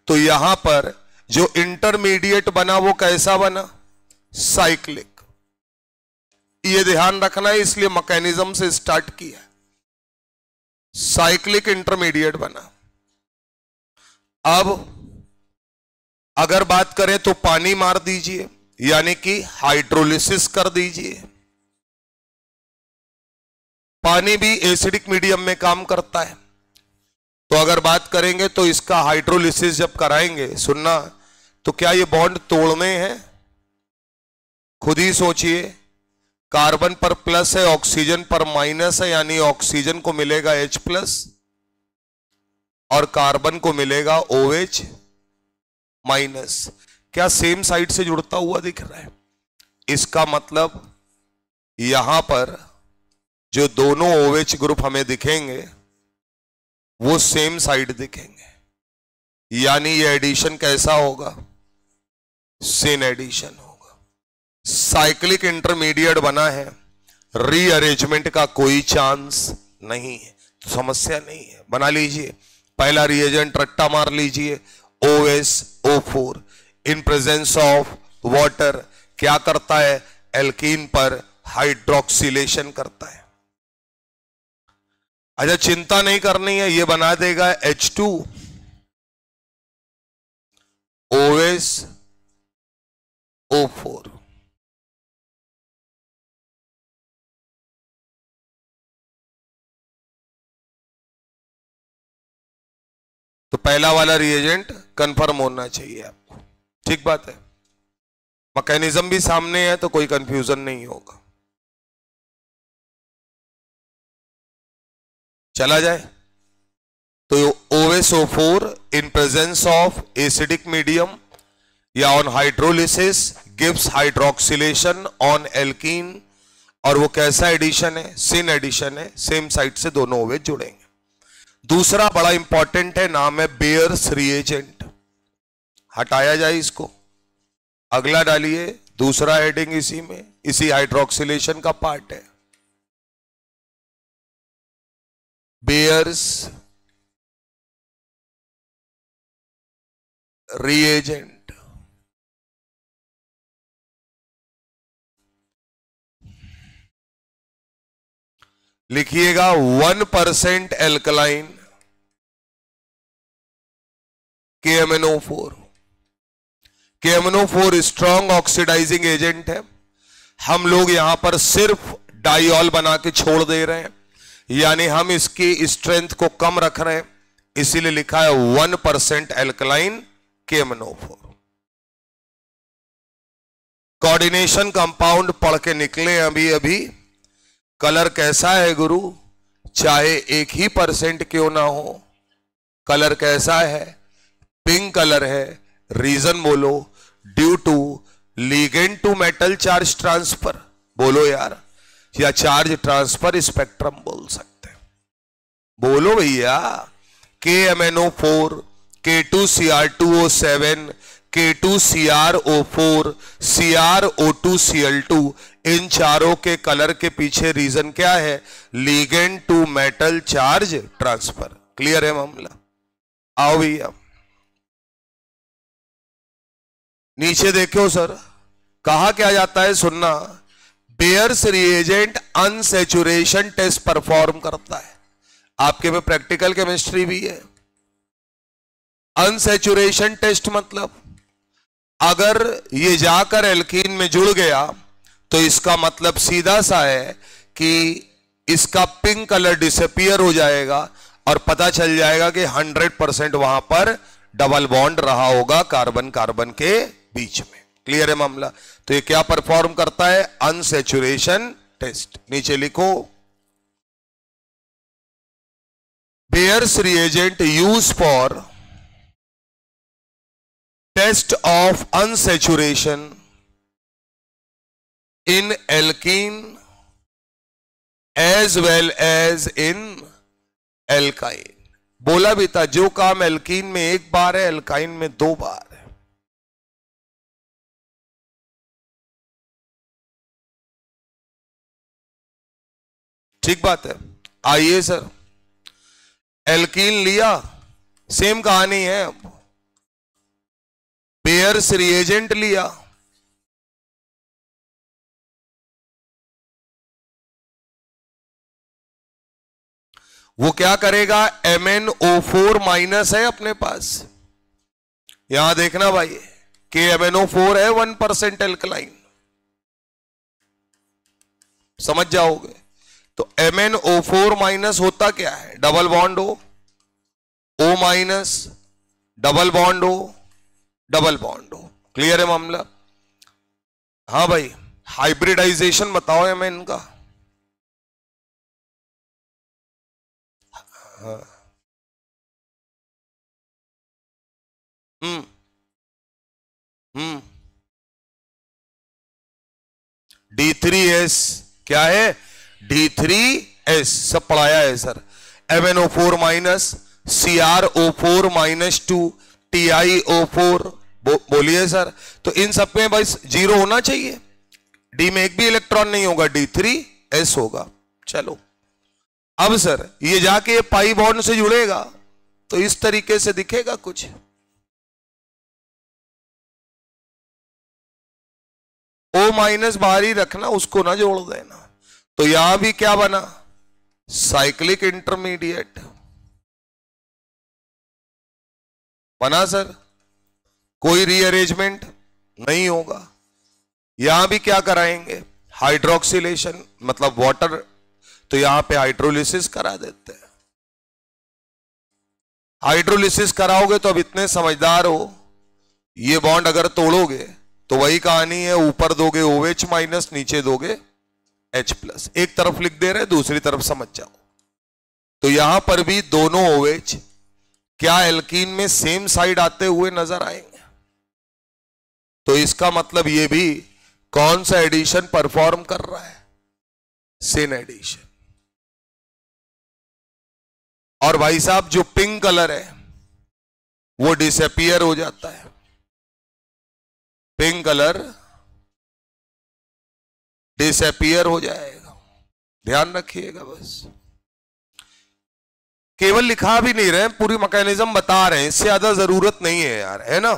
Speaker 1: तो यहां पर जो इंटरमीडिएट बना वो कैसा बना? साइक्लिक। ये ध्यान रखना है, इसलिए मैकेनिज्म से स्टार्ट किया। साइक्लिक इंटरमीडिएट बना। अब अगर बात करें तो पानी मार दीजिए, यानी कि हाइड्रोलिसिस कर दीजिए। पानी भी एसिडिक मीडियम में काम करता है। तो अगर बात करेंगे तो इसका हाइड्रोलिसिस जब कराएंगे, सुनना, तो क्या ये बॉन्ड तोड़ने हैं? खुद ही सोचिए, कार्बन पर प्लस है, ऑक्सीजन पर माइनस है, यानी ऑक्सीजन को मिलेगा H+ और कार्बन को मिलेगा OH-। क्या सेम साइड से जुड़ता हुआ दिख रहा है? इसका मतलब यहां पर जो दोनों OH ग्रुप हमें दिखेंगे वो सेम साइड दिखेंगे, यानी ये एडिशन कैसा होगा? सिन एडिशन होगा। साइक्लिक इंटरमीडिएट बना है, रीअरेंजमेंट का कोई चांस नहीं है, तो समस्या नहीं है। बना लीजिए, पहला रिएजेंट रट्टा मार लीजिए, OSO4 in presence of water क्या करता है? एल्कीन पर हाइड्रोक्सिलेशन करता है। अच्छा, चिंता नहीं करनी है, ये बना देगा H2 OSO4। तो पहला वाला रिएजेंट कंफर्म होना चाहिए आपको, ठीक बात है। मैकेनिज्म भी सामने है तो कोई कंफ्यूजन नहीं होगा। चला जाए तो OSO4 in presence of acidic medium या on hydrolysis gives hydroxylation on alkene, और वो कैसा एडिशन है? सिन एडिशन है, सेम साइड से दोनों OH जुड़ेंगे। दूसरा बड़ा इंपॉर्टेंट है, नाम है बेयर्स रिएजेंट। हटाया जाए इसको, अगला डालिए, दूसरा हेडिंग इसी में, इसी हाइड्रोक्सिलेशन का पार्ट है, बेयर्स रिएजेंट। लिखिएगा 1% alkaline KMnO4। KMnO4 strong oxidising agent है। हम लोग यहां पर सिर्फ डाइऑल बना के छोड़ दे रहे हैं, यानी हम इसकी स्ट्रेंथ को कम रख रहे हैं, इसीलिए लिखा है 1% एल्कलाइन KMnO4। कोऑर्डिनेशन कंपाउंड पढ़ के निकले अभी अभी। कलर कैसा है गुरु? चाहे 1% क्यों ना हो, कलर कैसा है? पिंक कलर है। रीजन बोलो। Due to ligand to metal charge transfer, बोलो यार, या चार्ज ट्रांसफर स्पेक्ट्रम बोल सकते हैं, बोलो भैया। KMnO4, K2Cr2O7, K2CrO4, CrO2Cl2, इन चारों के कलर के पीछे रीजन क्या है? Ligand to metal charge transfer. Clear है मामला? आओ भैया नीचे देखो सर, कहा क्या जाता है, सुनना। Baeyer's reagent unsaturation test perform करता है। आपके में प्रैक्टिकल केमिस्ट्री भी है। अनसैचुरेशन टेस्ट मतलब अगर ये जाकर एल्कीन में जुड़ गया तो इसका मतलब सीधा सा है कि इसका पिंक कलर डिसअपियर हो जाएगा और पता चल जाएगा कि 100% वहां पर डबल बॉन्ड रहा होगा कार्बन कार्बन के बीच में। क्लियर है मामला? तो ये क्या परफॉर्म करता है? Unsaturation test. नीचे लिखो, Baeyer's reagent use for test of unsaturation in alkene as well as in alkyne. बोला भी था, जो काम एल्कीन में एक बार है एल्काइन में 2 बार है। ठीक बात है। आइए सर, एल्कीन लिया, सेम कहानी है। अब बेयर्स रिएजेंट लिया, वो क्या करेगा? MnO4 माइनस है अपने पास, यहां देखना भाई, KMnO4 है 1% एल्कलाइन, समझ जाओगे। तो MnO4 माइनस होता क्या है, double bond O minus, double bond O, double bond O। Clear है मामला? हाँ भाई, हाइब्रिडाइजेशन बताओ एमएन का। हाँ। हम्म हम्म D3S क्या है, D3S सब पढ़ाया है sir. MnO4 minus, CrO4 minus 2, TiO4 बोलिए सर। तो इन सब में बस जीरो होना चाहिए, डी में एक भी इलेक्ट्रॉन नहीं होगा, D3S होगा। चलो अब सर ये जाके पाई बॉन्ड से जुड़ेगा तो इस तरीके से दिखेगा कुछ। O माइनस बाहर ही रखना, उसको ना जोड़ देना। तो यहां भी क्या बना, साइक्लिक इंटरमीडिएट बना सर, कोई रीअरेंजमेंट नहीं होगा। यहां भी क्या कराएंगे, हाइड्रोक्सिलेशन मतलब वाटर, तो यहां पे हाइड्रोलिसिस करा देते हैं। हाइड्रोलिसिस कराओगे तो अब इतने समझदार हो, ये बॉन्ड अगर तोड़ोगे तो वही कहानी है, ऊपर दोगे OH माइनस, नीचे दोगे H प्लस। एक तरफ लिख दे रहे, दूसरी तरफ समझ जाओ। तो यहां पर भी दोनों OH क्या एल्कीन में सेम साइड आते हुए नजर आएंगे। तो इसका मतलब ये भी कौन सा एडिशन परफॉर्म कर रहा है, सेन एडिशन। और भाई साहब जो पिंक कलर है वो डिसअपियर हो जाता है, पिंक कलर डिसअपियर हो जाएगा, ध्यान रखिएगा। बस केवल लिखा भी नहीं रहे, पूरी मैकेनिज्म बता रहे हैं, इससे ज्यादा जरूरत नहीं है यार, है ना।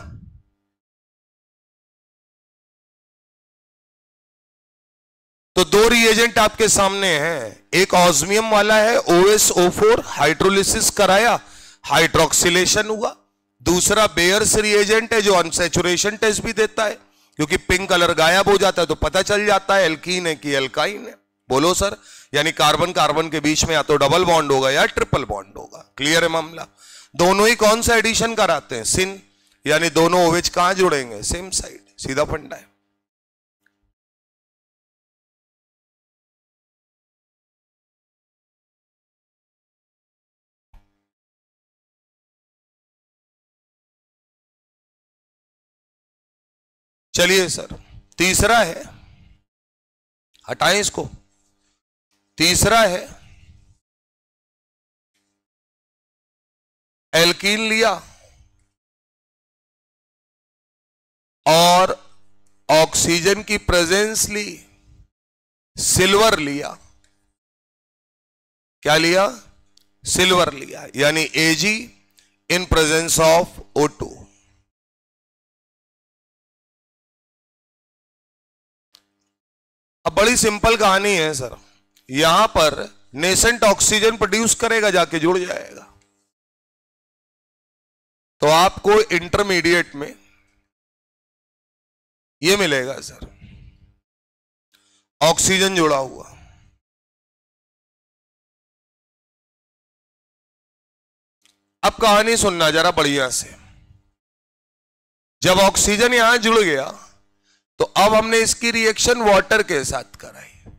Speaker 1: तो दो रिएजेंट आपके सामने हैं, एक ऑस्मियम वाला है OSO4, हाइड्रोलिसिस कराया, हाइड्रोक्सिलेशन हुआ। दूसरा बेयर्स रिएजेंट है जो अनसैचुरेशन टेस्ट भी देता है, क्योंकि पिंक कलर गायब हो जाता है तो पता चल जाता है एल्कीन है कि एल्काइन है। बोलो सर, यानी कार्बन कार्बन के बीच में या तो डबल बॉन्ड होगा या ट्रिपल बॉन्ड होगा। क्लियर है मामला? दोनों ही कौन सा एडिशन कराते हैं, सिन, यानी दोनों OH कहां जुड़ेंगे, सेम साइड, सीधा फंडा है। चलिए सर, तीसरा है, हटाएं इसको। तीसरा है एल्कीन लिया और ऑक्सीजन की प्रेजेंस ली, सिल्वर लिया। क्या लिया, सिल्वर लिया, यानी Ag in presence of O2। अब बड़ी सिंपल कहानी है सर, यहां पर नेसेंट ऑक्सीजन प्रोड्यूस करेगा, जाके जुड़ जाएगा। तो आपको इंटरमीडिएट में ये मिलेगा सर, ऑक्सीजन जुड़ा हुआ। अब कहानी सुनना जरा बढ़िया से। जब ऑक्सीजन यहां जुड़ गया तो अब हमने इसकी रिएक्शन वाटर के साथ कराई,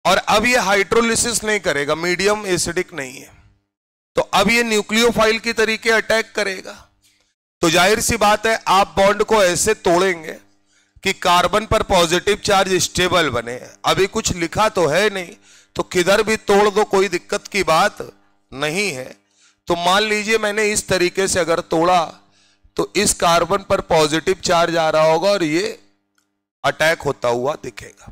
Speaker 1: और अब ये हाइड्रोलिसिस नहीं करेगा, मीडियम एसिडिक नहीं है, तो अब ये न्यूक्लियोफाइल की तरीके अटैक करेगा। तो जाहिर सी बात है आप बॉन्ड को ऐसे तोड़ेंगे कि कार्बन पर पॉजिटिव चार्ज स्टेबल बने। अभी कुछ लिखा तो है नहीं, तो किधर भी तोड़ दो, कोई दिक्कत की बात नहीं है। तो मान लीजिए मैंने इस तरीके से अगर तोड़ा तो इस कार्बन पर पॉजिटिव चार्ज आ रहा होगा और ये अटैक होता हुआ दिखेगा।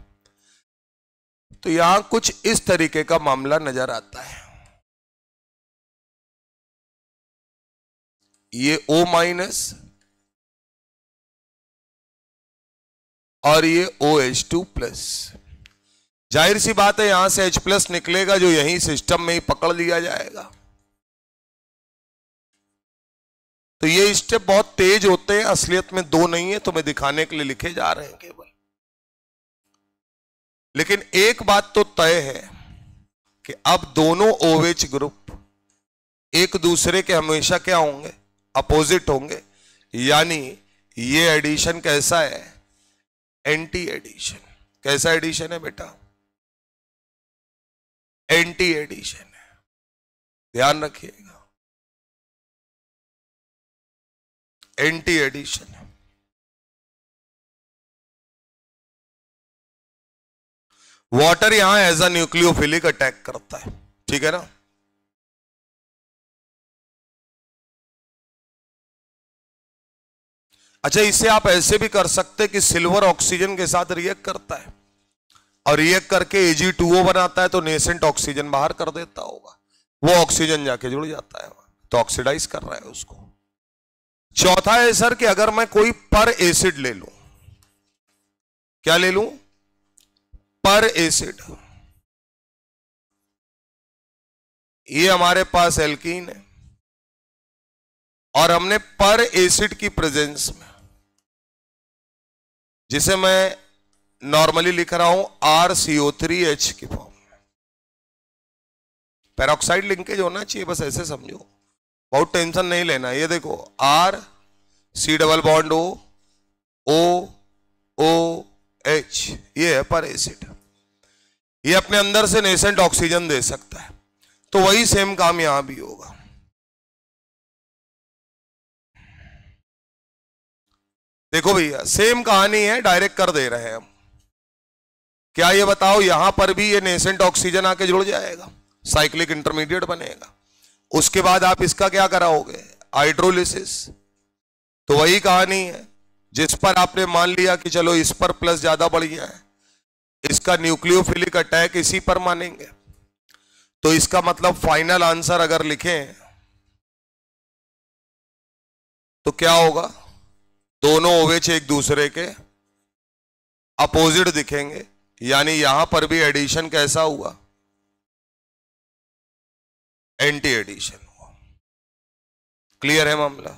Speaker 1: तो यहां कुछ इस तरीके का मामला नजर आता है। ये O माइनस और ये OH2 प्लस। जाहिर सी बात है यहां से H प्लस निकलेगा जो यहीं सिस्टम में ही पकड़ लिया जाएगा। तो ये स्टेप बहुत तेज होते हैं, असलियत में दो नहीं है, तो मैं दिखाने के लिए लिखे जा रहे हैं केवल। लेकिन एक बात तो तय है कि अब दोनों OH ग्रुप एक दूसरे के हमेशा क्या होंगे, अपोजिट होंगे। यानी ये एडिशन कैसा है, एंटी एडिशन। कैसा एडिशन है बेटा, एंटी एडिशन है, ध्यान रखिएगा, एंटी एडिशन है। वाटर यहां एज अ न्यूक्लियोफिलिक अटैक करता है, ठीक है ना। अच्छा, इसे आप ऐसे भी कर सकते कि सिल्वर ऑक्सीजन के साथ रिएक्ट करता है और रिएक्ट करके Ag2O बनाता है, तो नेसेंट ऑक्सीजन बाहर कर देता होगा, वो ऑक्सीजन जाके जुड़ जाता है, तो ऑक्सीडाइज कर रहा है उसको। चौथा है सर कि अगर मैं कोई पर एसिड ले लूं, क्या ले लूं, पर एसिड। ये हमारे पास एल्कीन है और हमने पर एसिड की प्रेजेंस में, जिसे मैं नॉर्मली लिख रहा हूं RCO3H की फॉर्म में, पेरोक्साइड लिंकेज होना चाहिए, बस ऐसे समझो, बहुत टेंशन नहीं लेना। ये देखो RC डबल बॉन्ड OH, ये है पर एसिड। ये अपने अंदर से नेसेंट ऑक्सीजन दे सकता है, तो वही सेम काम यहां भी होगा। देखो भैया, सेम कहानी है, डायरेक्ट कर दे रहे हैं हम। क्या ये बताओ, यहां पर भी ये नेसेंट ऑक्सीजन आके जुड़ जाएगा, साइक्लिक इंटरमीडिएट बनेगा। उसके बाद आप इसका क्या कराओगे, हाइड्रोलिसिस। तो वही कहानी है, जिस पर आपने मान लिया कि चलो इस पर प्लस ज्यादा बढ़िया है, इसका न्यूक्लियोफिलिक अटैक इसी पर मानेंगे। तो इसका मतलब फाइनल आंसर अगर लिखें तो क्या होगा, दोनों OH एक दूसरे के अपोजिट दिखेंगे, यानी यहां पर भी एडिशन कैसा हुआ, एंटी एडिशन हुआ। क्लियर है मामला।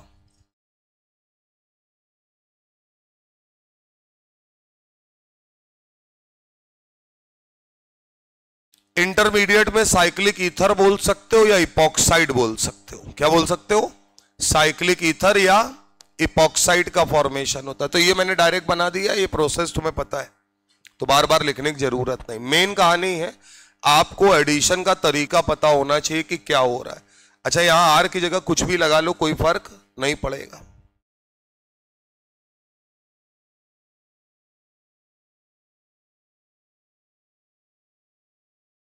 Speaker 1: इंटरमीडिएट में साइक्लिक ईथर बोल सकते हो या इपॉक्साइड बोल सकते हो, क्या बोल सकते हो, साइक्लिक ईथर या इपॉक्साइड का फॉर्मेशन होता है। तो ये मैंने डायरेक्ट बना दिया, ये प्रोसेस तुम्हें पता है, तो बार बार लिखने की जरूरत नहीं। मेन कहानी है आपको एडिशन का तरीका पता होना चाहिए कि क्या हो रहा है। अच्छा, यहां R की जगह कुछ भी लगा लो, कोई फर्क नहीं पड़ेगा।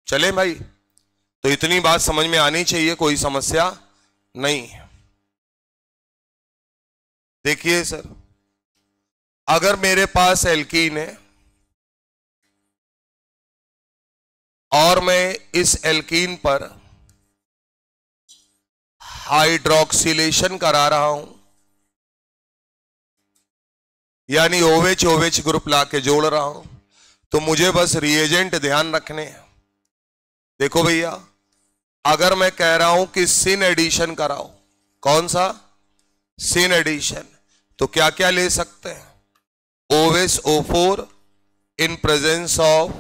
Speaker 1: चले भाई, तो इतनी बात समझ में आनी चाहिए, कोई समस्या नहीं है। देखिए सर, अगर मेरे पास एल्कीन है और मैं इस एल्कीन पर हाइड्रोक्सिलेशन करा रहा हूं, यानी OH ग्रुप लाके जोड़ रहा हूं, तो मुझे बस रिएजेंट ध्यान रखने हैं। देखो भैया, अगर मैं कह रहा हूं कि सिन एडिशन कराओ, कौन सा, सिन एडिशन, तो क्या क्या ले सकते हैं, OSO4 in presence of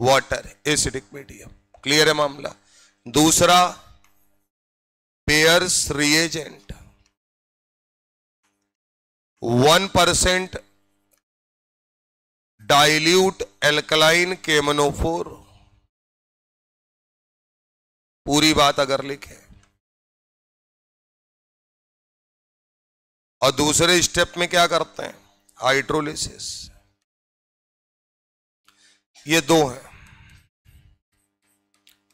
Speaker 1: water, acidic medium. Clear है मामला। दूसरा, pairs reagent 1% dilute alkaline KMnO4, पूरी बात अगर लिखे, और दूसरे स्टेप में क्या करते हैं, हाइड्रोलिसिस। ये दो हैं,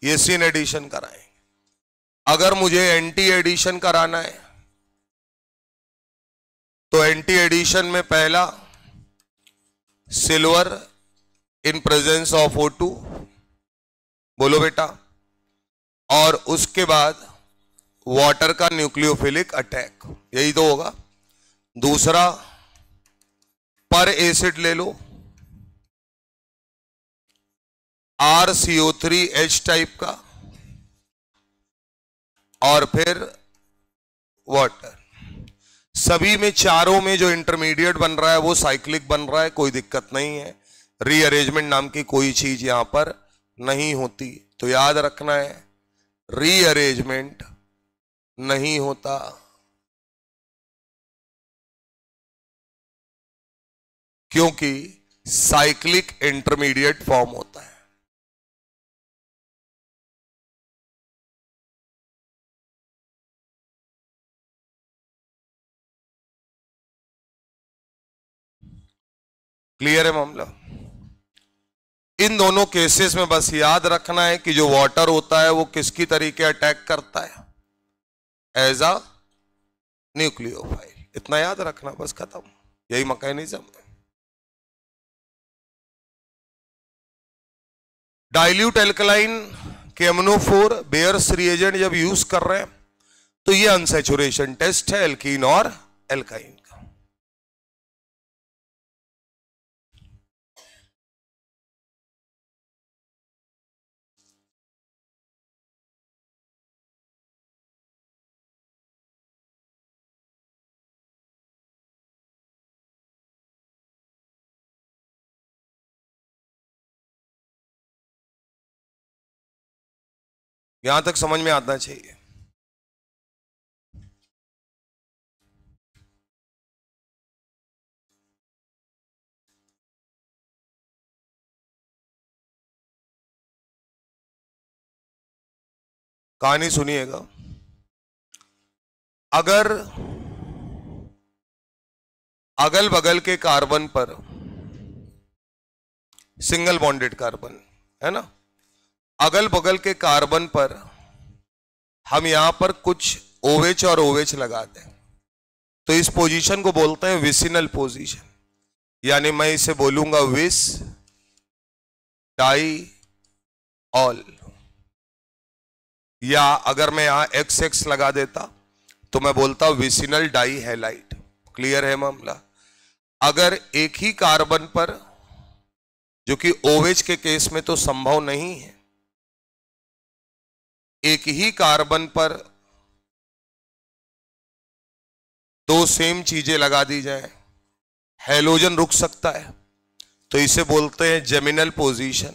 Speaker 1: ये सिन एडिशन कराएंगे। अगर मुझे एंटी एडिशन कराना है तो एंटी एडिशन में पहला silver in presence of O2, बोलो बेटा, और उसके बाद वाटर का न्यूक्लियोफिलिक अटैक, यही तो होगा। दूसरा, पर एसिड ले लो, RCO3H टाइप का, और फिर वाटर। सभी में, चारों में जो इंटरमीडिएट बन रहा है वो साइक्लिक बन रहा है, कोई दिक्कत नहीं है। रीअरेंजमेंट नाम की कोई चीज यहां पर नहीं होती, तो याद रखना है रीअरेंजमेंट नहीं होता। क्योंकि साइक्लिक इंटरमीडिएट फॉर्म होता है। क्लियर है मामला? इन दोनों केसेस में बस याद रखना है कि जो वाटर होता है वो किसकी तरीके अटैक करता है, एज अ न्यूक्लियोफाइल। इतना याद रखना, बस खत्म, यही मैकेनिज्म है। Dilute alkaline KMnO4 bears reagent जब यूज कर रहे हैं तो ये अनसैचुरेशन टेस्ट है एल्कीन और एल्काइन का। यहां तक समझ में आना चाहिए। कहानी सुनिएगा। अगर अगल बगल के कार्बन पर सिंगल बॉन्डेड कार्बन है ना, अगल बगल के कार्बन पर हम यहां पर कुछ OH और OH लगा दें तो इस पोजीशन को बोलते हैं विसिनल पोजीशन, यानी मैं इसे बोलूंगा विस डाई ऑल। या अगर मैं यहां XX लगा देता तो मैं बोलता विसिनल डाई हैलाइड। क्लियर है मामला? अगर एक ही कार्बन पर, जो कि OH के केस में तो संभव नहीं है, एक ही कार्बन पर दो सेम चीजें लगा दी जाए, हैलोजन रुक सकता है, तो इसे बोलते हैं geminal position,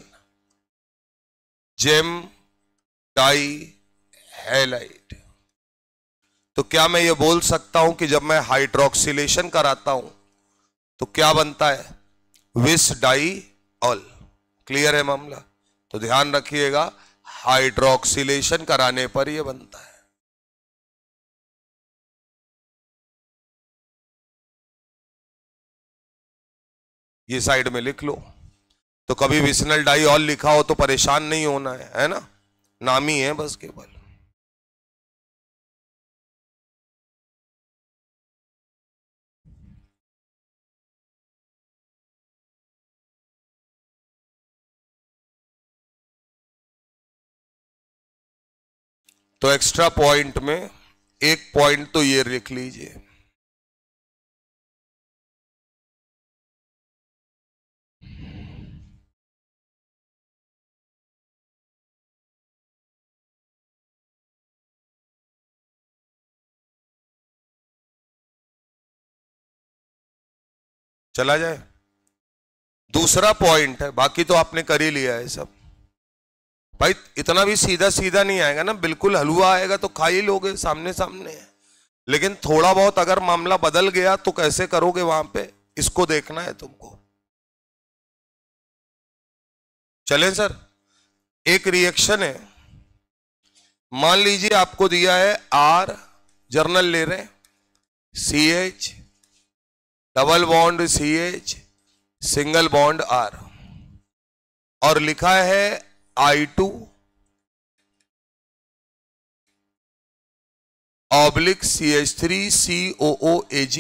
Speaker 1: gem dihalide. तो क्या मैं ये बोल सकता हूं कि जब मैं हाइड्रोक्सिलेशन कराता हूं तो क्या बनता है, विस डाई ऑल। क्लियर है मामला? तो ध्यान रखिएगा, हाइड्रोक्सिलेशन कराने पर यह बनता है। ये साइड में लिख लो, तो कभी विसिनल डाई ऑल लिखा हो तो परेशान नहीं होना है ना, नाम ही है बस केवल। तो एक्स्ट्रा पॉइंट में एक पॉइंट तो ये लिख लीजिए, चला जाए। दूसरा पॉइंट है, बाकी तो आपने कर ही लिया है सब भाई, इतना भी सीधा सीधा नहीं आएगा ना, बिल्कुल हलवा आएगा तो खा ही लोगे, सामने सामने है। लेकिन थोड़ा बहुत अगर मामला बदल गया तो कैसे करोगे वहां पे, इसको देखना है तुमको। चलें सर, एक रिएक्शन है, मान लीजिए आपको दिया है R, जर्नल ले रहे हैं, CH double bond CH single bond R, और लिखा है I2 ऑब्लिक CH3 COOAg,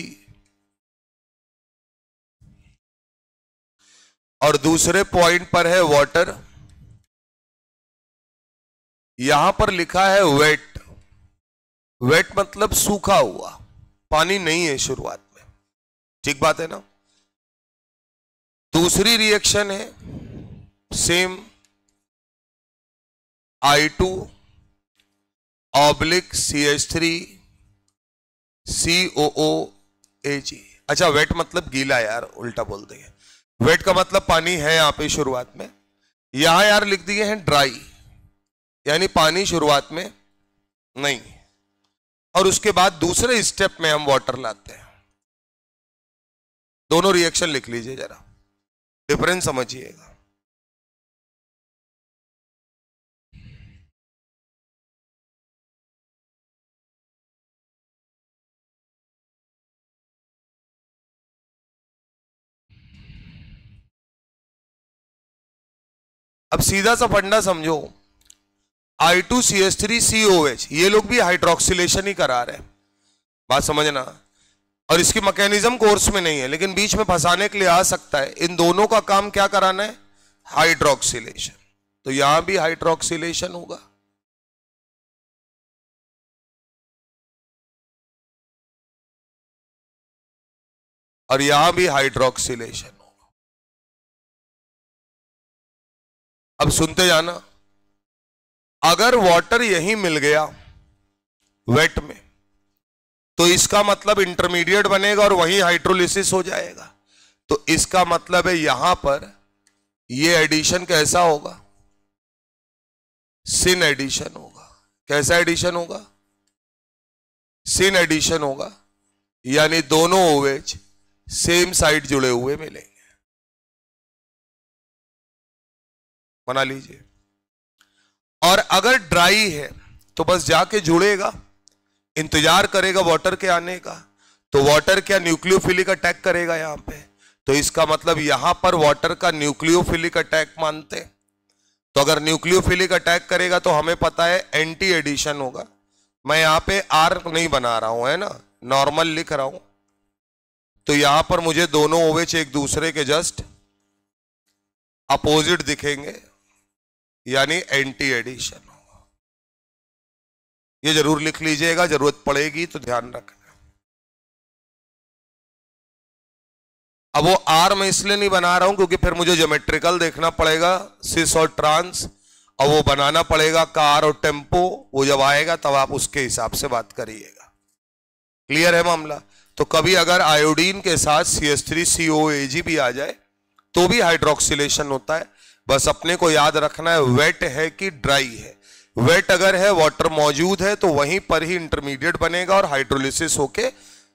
Speaker 1: और दूसरे पॉइंट पर है वाटर, यहां पर लिखा है वेट। वेट मतलब सूखा हुआ, पानी नहीं है शुरुआत में, ठीक बात है ना। दूसरी रिएक्शन है same, I2 oblique CH3 COOAg। अच्छा, वेट मतलब गीला यार, उल्टा बोल देंगे, वेट का मतलब पानी है यहां पे शुरुआत में, यहां यार लिख दिए हैं ड्राई, यानी पानी शुरुआत में नहीं, और उसके बाद दूसरे स्टेप में हम वाटर लाते हैं। दोनों रिएक्शन लिख लीजिए, जरा डिफरेंस समझिएगा। अब सीधा सा फंडा समझो, I2CH3COH, ये लोग भी हाइड्रोक्सिलेशन ही करा रहे हैं, बात समझना। और इसकी मैकेनिज्म कोर्स में नहीं है, लेकिन बीच में फंसाने के लिए आ सकता है। इन दोनों का काम क्या कराना है? हाइड्रोक्सिलेशन। तो यहां भी हाइड्रोक्सिलेशन होगा, और यहां भी हाइड्रोक्सिलेशन होगा। अब सुनते जाना, अगर वाटर यहीं मिल गया वेट में, तो इसका मतलब इंटरमीडिएट बनेगा और वहीं हाइड्रोलिसिस हो जाएगा। तो इसका मतलब है यहां पर ये एडिशन कैसा होगा? सिन एडिशन होगा। कैसा एडिशन होगा? सिन एडिशन होगा, यानी दोनों ओवेज सेम साइड जुड़े हुए मिलेंगे। बना लीजिए। और अगर ड्राई है तो बस जाके जुड़ेगा, इंतजार करेगा वाटर के आने का। तो वाटर क्या न्यूक्लियोफिलिक अटैक करेगा यहां पे, तो इसका मतलब यहां पर वाटर का न्यूक्लियोफिलिक अटैक मानते हैं। तो अगर न्यूक्लियोफिलिक अटैक करेगा तो हमें पता है एंटी एडिशन होगा। मैं यहां पे आर नहीं बना रहा हूं, है ना, नॉर्मल लिख रहा हूं। तो यहां पर मुझे दोनों ओवेच एक दूसरे के जस्ट अपोजिट दिखेंगे, यानी एंटी एडिशन होगा। ये जरूर लिख लीजिएगा, जरूरत पड़ेगी तो ध्यान रखना। अब वो आर मैं इसलिए नहीं बना रहा हूं क्योंकि फिर मुझे ज्योमेट्रिकल देखना पड़ेगा, सिस और ट्रांस, और वो बनाना पड़ेगा कार और टेम्पो। वो जब आएगा तब आप उसके हिसाब से बात करिएगा। क्लियर है मामला? तो कभी अगर आयोडीन के साथ CH3COAG भी आ जाए तो भी हाइड्रोक्सिलेशन होता है। बस अपने को याद रखना है वेट है कि ड्राई है। वेट अगर है, वाटर मौजूद है, तो वहीं पर ही इंटरमीडिएट बनेगा और हाइड्रोलिसिस होके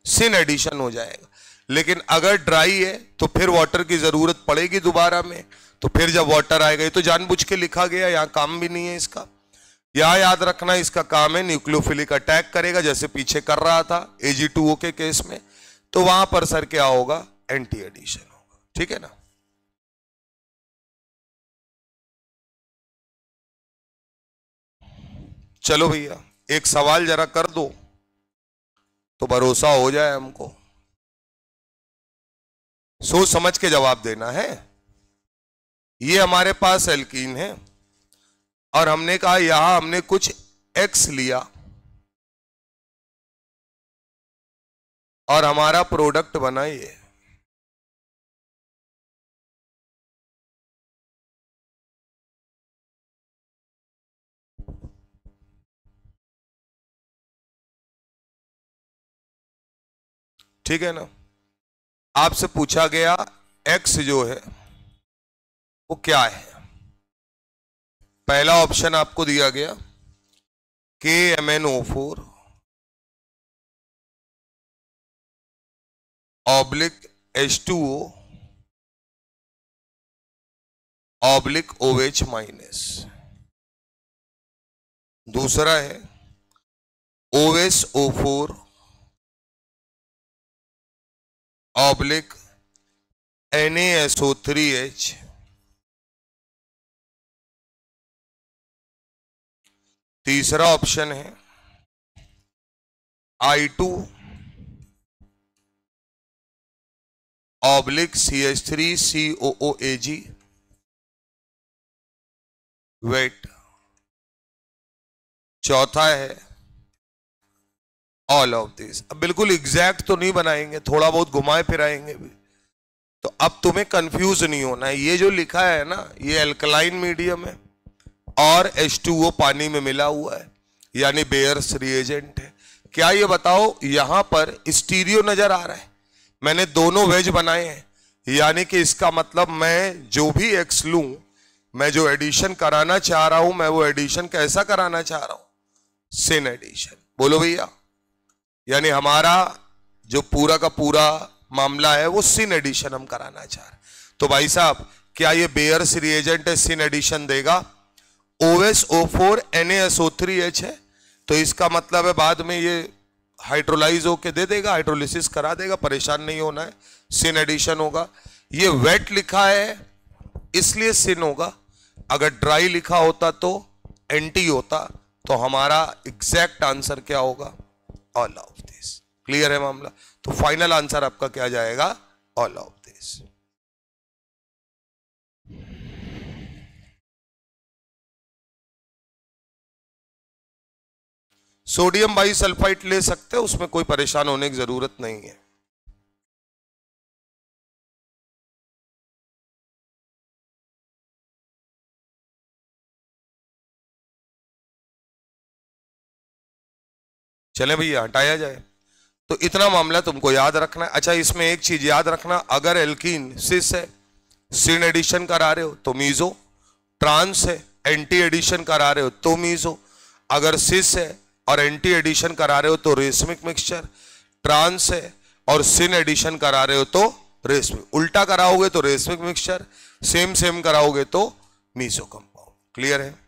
Speaker 1: सिन एडिशन हो जाएगा। लेकिन अगर ड्राई है तो फिर वाटर की जरूरत पड़ेगी दोबारा में। तो फिर जब वाटर आएगा, ये तो जानबूझ के लिखा गया, यहां काम भी नहीं है इसका। यहां याद रखना इसका काम है न्यूक्लियोफिलिक अटैक करेगा, जैसे पीछे कर रहा था Ag2O के केस में। तो वहां पर सर क्या होगा? एंटी एडिशन होगा। ठीक है ना? चलो भैया, एक सवाल जरा कर दो तो भरोसा हो जाए हमको। सोच समझ के जवाब देना है। ये हमारे पास एल्कीन है और हमने कहा यहां हमने कुछ X लिया और हमारा प्रोडक्ट बना ये। ठीक है ना? आपसे पूछा गया X जो है वो क्या है। पहला ऑप्शन आपको दिया गया KMnO4 oblique H2O oblique OH minus. दूसरा है OSO4 ऑब्लिक NaSO3H। तीसरा ऑप्शन है I2 ऑब्लिक CH3COOAG वेट। चौथा है ऑल ऑफ दिस। अब बिल्कुल एग्जैक्ट तो नहीं बनाएंगे, थोड़ा बहुत घुमाए फिराएंगे भी। तो अब तुम्हें कंफ्यूज नहीं होना है। ये जो लिखा है ना, ये अल्कलाइन मीडियम है और H2O पानी में मिला हुआ है, यानी बेयर्स रिएजेंट है। क्या ये बताओ, यहां पर स्टीरियो नजर आ रहा है? मैंने दोनों वेज बनाए हैं, यानी कि इसका मतलब मैं जो भी एक्स लूं, मैं जो एडिशन कराना चाह रहा हूं, मैं वो एडिशन कैसा कराना चाह रहा हूं? Syn addition. बोलो भैया, यानी हमारा जो पूरा का पूरा मामला है वो सिन एडिशन हम कराना चाह रहे हैं। तो भाई साहब, क्या ये बेयर्स रिएजेंट है, सिन एडिशन देगा? OSO4 NaSO3H है, तो इसका मतलब है बाद में ये हाइड्रोलाइज होके दे देगा, हाइड्रोलिसिस करा देगा, परेशान नहीं होना है, सिन एडिशन होगा। ये वेट लिखा है इसलिए सिन होगा, अगर ड्राई लिखा होता तो एंटी होता। तो हमारा एग्जैक्ट आंसर क्या होगा? All of this. क्लियर है मामला? तो फाइनल आंसर आपका क्या जाएगा? All of this. Sodium bisulphide ले सकते हैं, उसमें कोई परेशान होने की जरूरत नहीं है। चले भैया, हटाया जाए। तो इतना मामला तुमको याद रखना है। अच्छा, इसमें एक चीज याद रखना, अगर एल्कीन सिस है, सिन एडिशन करा रहे हो तो मीजो, ट्रांस है, एंटी एडिशन करा रहे हो तो मीजो, अगर सिस है और एंटी एडिशन करा रहे हो तो रेशमिक मिक्सचर, ट्रांस है और सिन एडिशन करा रहे हो तो रेशमिक, उल्टा कराओगे तो रेशमिक मिक्सचर, सेम सेम कराओगे तो मीजो कंपाउंड। क्लियर है?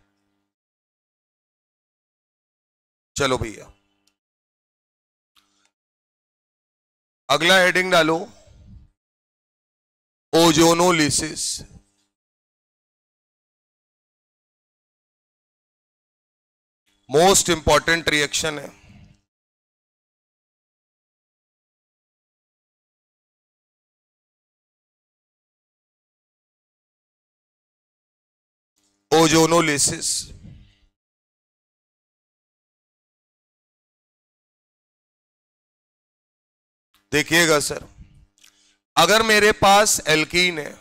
Speaker 1: चलो भैया, अगला हेडिंग डालो, ओजोनोलिसिस। मोस्ट इंपॉर्टेंट रिएक्शन है। ओजोनोलिसिस। देखिएगा सर, अगर मेरे पास एल्कीन है,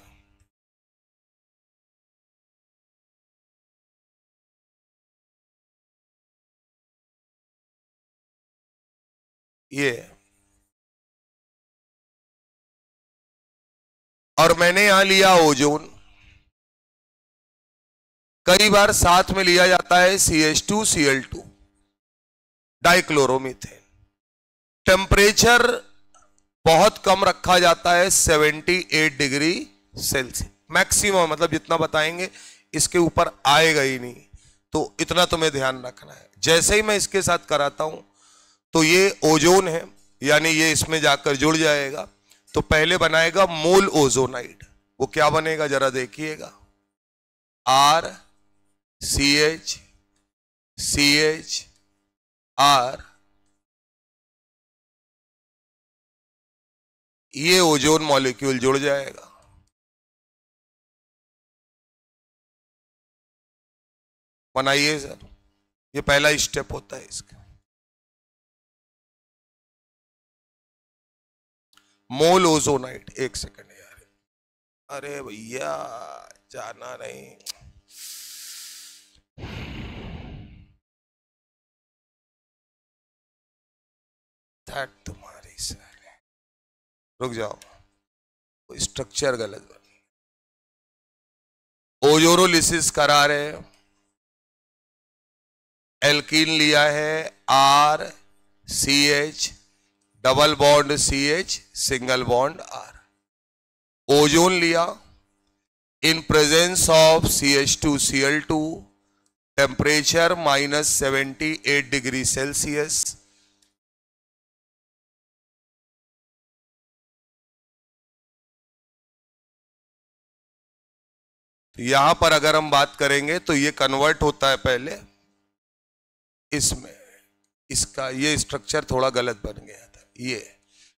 Speaker 1: ये, और मैंने यहां लिया ओजोन, कई बार साथ में लिया जाता है CH2Cl2, डाइक्लोरोमीथेन। टेम्परेचर बहुत कम रखा जाता है, 78 डिग्री सेल्सियस मैक्सिमम, मतलब जितना बताएंगे इसके ऊपर आएगा ही नहीं। तो इतना तुम्हें ध्यान रखना है। जैसे ही मैं इसके साथ कराता हूं तो ये ओजोन है, यानी ये इसमें जाकर जुड़ जाएगा, तो पहले बनाएगा मोल ओजोनाइड। वो क्या बनेगा जरा देखिएगा, RCH ये ओजोन मॉलिक्यूल जुड़ जाएगा। बनाइए सर, ये पहला स्टेप होता है इसका। मोल ओजोनाइड, एक सेकंड यार, अरे भैया जाना नहीं, तुम्हारी सर, रुक जाओ, स्ट्रक्चर गलत बन, ओजोनोलिसिस करा रहे हैं, एल्कीन लिया है RCH, double bond CH, single bond R, ozone लिया in presence of CH2Cl2, temperature -78 degree Celsius, यहां पर अगर हम बात करेंगे तो ये कन्वर्ट होता है पहले इसमें, इसका ये स्ट्रक्चर थोड़ा गलत बन गया था, ये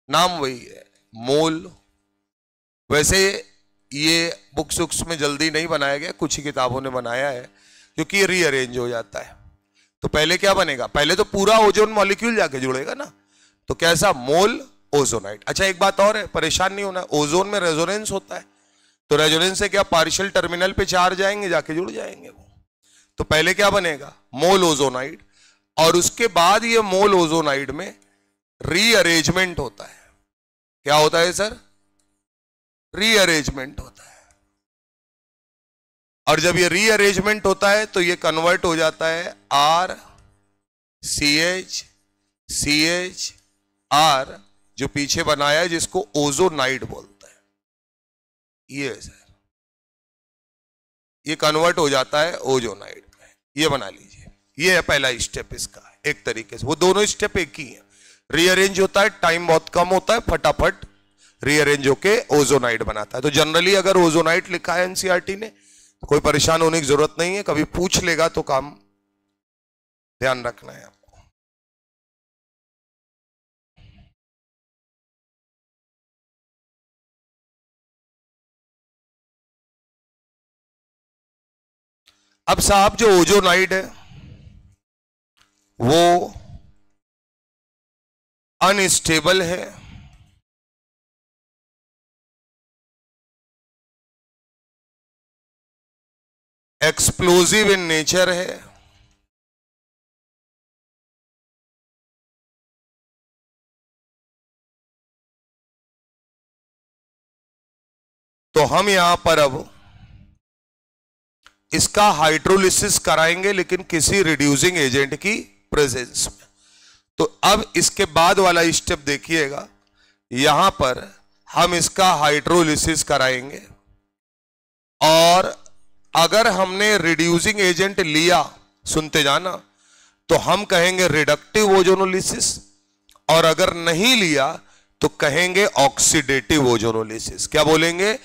Speaker 1: नाम वही है मोल। वैसे ये बुक्स वुक्स में जल्दी नहीं बनाया गया, कुछ ही किताबों ने बनाया है, क्योंकि ये रीअरेंज हो जाता है। तो पहले क्या बनेगा, पहले तो पूरा ओजोन मॉलिक्यूल जाके जुड़ेगा ना, तो कैसा, मोल ओजोनाइड। अच्छा एक बात और है, परेशान नहीं होना, ओजोन में रेजोनेंस होता है, तो रेजोनेंस से क्या पार्शियल टर्मिनल पे चार्ज जाएंगे, जाके जुड़ जाएंगे वो। तो पहले क्या बनेगा, मोल ओजोनाइड, और उसके बाद ये मोल ओजोनाइड में रीअरेंजमेंट होता है। क्या होता है सर, रीअरेंजमेंट होता है, और जब ये रीअरेंजमेंट होता है तो ये कन्वर्ट हो जाता है आर सी एच आर, जो पीछे बनाया है जिसको ओजोनाइड बोलता है। ये सर, ये कन्वर्ट हो जाता है ओजोनाइड में। ये बना लीजिए, ये है पहला स्टेप इसका। एक तरीके से वो दोनों स्टेप एक ही है। रीअरेंज होता है, टाइम बहुत कम होता है, फटाफट रीअरेंज होके ओजोनाइड बनाता है। तो जनरली अगर ओजोनाइड लिखा है एनसीईआरटी ने तो कोई परेशान होने की जरूरत नहीं है। कभी पूछ लेगा तो काम ध्यान रखना है आपको। अब साहब जो ओजोनाइड है वो अनस्टेबल है, एक्सप्लोजिव इन नेचर है, तो हम यहां पर अब इसका हाइड्रोलिसिस कराएंगे, लेकिन किसी रिड्यूसिंग एजेंट की प्रेजेंस में। तो अब इसके बाद वाला स्टेप देखिएगा, यहां पर हम इसका हाइड्रोलिसिस कराएंगे, और अगर हमने रिड्यूसिंग एजेंट लिया, सुनते जाना, तो हम कहेंगे रिडक्टिव ओजोनोलिसिस, और अगर नहीं लिया तो कहेंगे ऑक्सीडेटिव ओजोनोलिसिस। क्या बोलेंगे?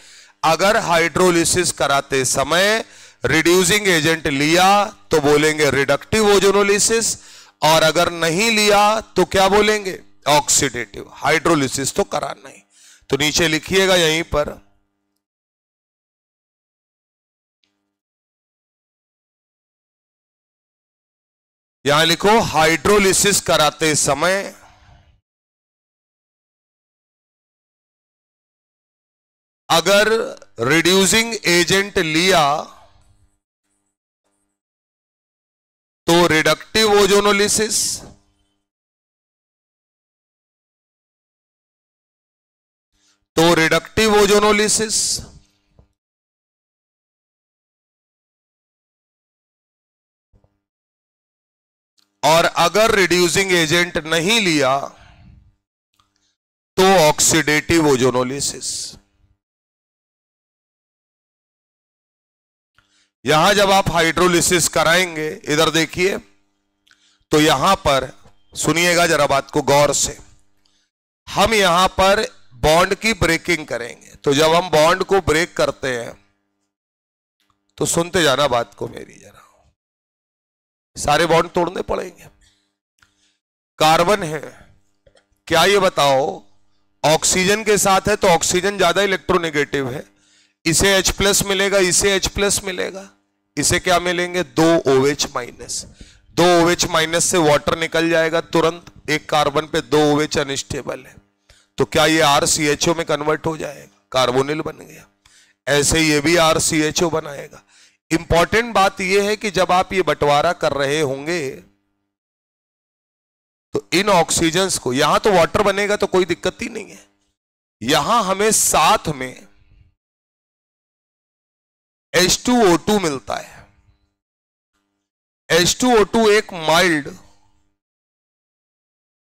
Speaker 1: अगर हाइड्रोलिसिस कराते समय रिड्यूसिंग एजेंट लिया तो बोलेंगे रिडक्टिव ओजोनोलिसिस, और अगर नहीं लिया तो क्या बोलेंगे? ऑक्सीडेटिव। हाइड्रोलिसिस तो करा नहीं। तो नीचे लिखिएगा यहीं पर, यहां लिखो हाइड्रोलिसिस कराते समय अगर रिड्यूसिंग एजेंट लिया तो रिडक्टिव ओजोनोलिसिस, और अगर रिड्यूसिंग एजेंट नहीं लिया तो ऑक्सीडेटिव ओजोनोलिसिस। यहां जब आप हाइड्रोलिसिस कराएंगे, इधर देखिए, तो यहां पर सुनिएगा जरा बात को गौर से, हम यहां पर बॉन्ड की ब्रेकिंग करेंगे। तो जब हम बॉन्ड को ब्रेक करते हैं तो सुनते जाना बात को मेरी जरा, सारे बॉन्ड तोड़ने पड़ेंगे। कार्बन है, क्या ये बताओ, ऑक्सीजन के साथ है तो ऑक्सीजन ज्यादा इलेक्ट्रोनेगेटिव है, इसे H+ मिलेगा, इसे H+ मिलेगा, इसे क्या मिलेंगे? 2 OH-। 2 OH- से वाटर निकल जाएगा तुरंत, एक कार्बन पे 2 OH अनस्टेबल है, तो क्या ये RCHO में कन्वर्ट हो जाएगा? कार्बोनिल बन गया। ऐसे ये भी RCHO बनाएगा। इंपॉर्टेंट बात यह है कि जब आप ये बंटवारा कर रहे होंगे तो इन ऑक्सीजन्स को, यहां तो वाटर बनेगा तो कोई दिक्कत ही नहीं है, यहां हमें साथ में H2O2 मिलता है। H2O2 एक माइल्ड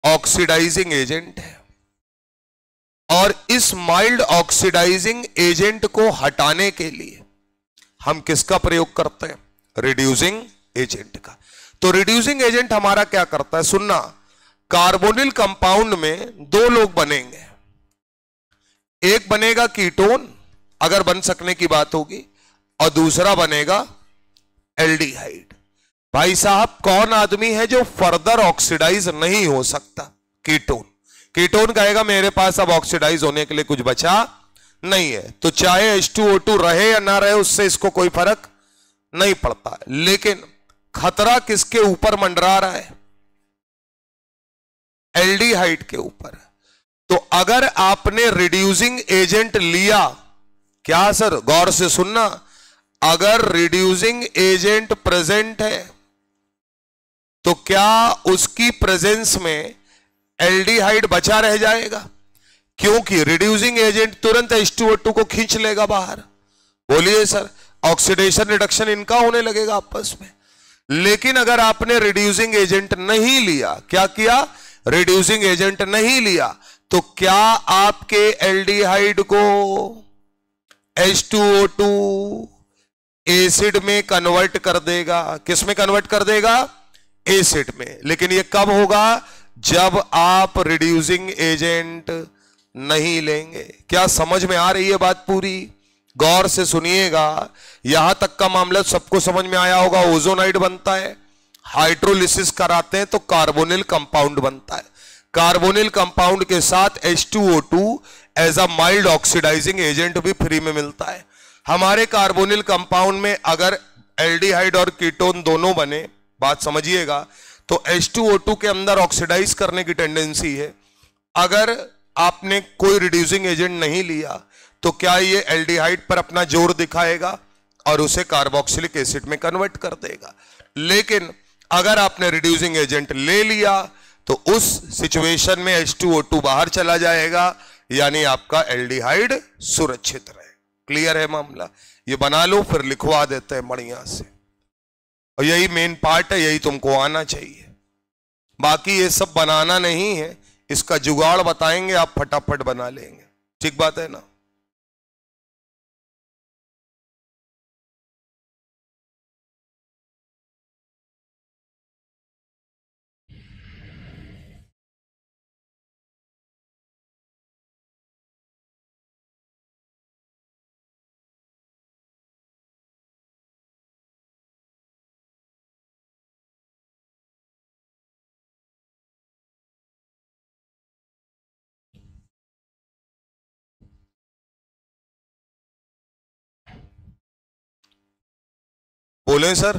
Speaker 1: ऑक्सीडाइजिंग एजेंट है, और इस माइल्ड ऑक्सीडाइजिंग एजेंट को हटाने के लिए हम किसका प्रयोग करते हैं? रिड्यूसिंग एजेंट का। तो रिड्यूसिंग एजेंट हमारा क्या करता है? सुनना, कार्बोनिल कंपाउंड में 2 लोग बनेंगे, एक बनेगा कीटोन अगर बन सकने की बात होगी, और दूसरा बनेगा एल्डिहाइड। भाई साहब, कौन आदमी है जो फर्दर ऑक्सीडाइज नहीं हो सकता? कीटोन। कीटोन कहेगा मेरे पास अब ऑक्सीडाइज होने के लिए कुछ बचा नहीं है, तो चाहे H2O2 रहे या ना रहे उससे इसको कोई फर्क नहीं पड़ता। लेकिन खतरा किसके ऊपर मंडरा रहा है? एल्डिहाइड के ऊपर। तो अगर आपने रिड्यूसिंग एजेंट लिया, क्या सर, गौर से सुनना, अगर रिड्यूसिंग एजेंट प्रेजेंट है तो क्या उसकी प्रेजेंस में एल्डिहाइड बचा रह जाएगा? क्योंकि रिड्यूसिंग एजेंट तुरंत H2O2 को खींच लेगा बाहर। बोलिए सर, ऑक्सीडेशन रिडक्शन इनका होने लगेगा आपस में। लेकिन अगर आपने रिड्यूसिंग एजेंट नहीं लिया, क्या किया, रिड्यूसिंग एजेंट नहीं लिया, तो क्या आपके एल्डिहाइड को H2O2 एसिड में कन्वर्ट कर देगा। किस में कन्वर्ट कर देगा, एसिड में। लेकिन यह कब होगा, जब आप रिड्यूसिंग एजेंट नहीं लेंगे। क्या समझ में आ रही है बात पूरी? गौर से सुनिएगा, यहां तक का मामला सबको समझ में आया होगा। ओजोनाइड बनता है, हाइड्रोलिसिस कराते हैं तो कार्बोनिल कंपाउंड बनता है। कार्बोनिल कंपाउंड के साथ H2O2 as a mild oxidizing agent भी फ्री में मिलता है। हमारे कार्बोनिल कंपाउंड में अगर एल्डिहाइड और कीटोन दोनों बने, बात समझिएगा, तो H2O2 के अंदर ऑक्सीडाइज करने की टेंडेंसी है। अगर आपने कोई रिड्यूसिंग एजेंट नहीं लिया तो क्या ये एल्डिहाइड पर अपना जोर दिखाएगा और उसे कार्बोक्सिलिक एसिड में कन्वर्ट कर देगा। लेकिन अगर आपने रिड्यूसिंग एजेंट ले लिया तो उस सिचुएशन में H2O2 बाहर चला जाएगा, यानी आपका एल्डिहाइड सुरक्षित रहे। क्लियर है मामला? ये बना लो, फिर लिखवा देते हैं बढ़िया से। और यही मेन पार्ट है, यही तुमको आना चाहिए। बाकी ये सब बनाना नहीं है, इसका जुगाड़ बताएंगे, आप फटाफट बना लेंगे। ठीक बात है ना? बोले सर,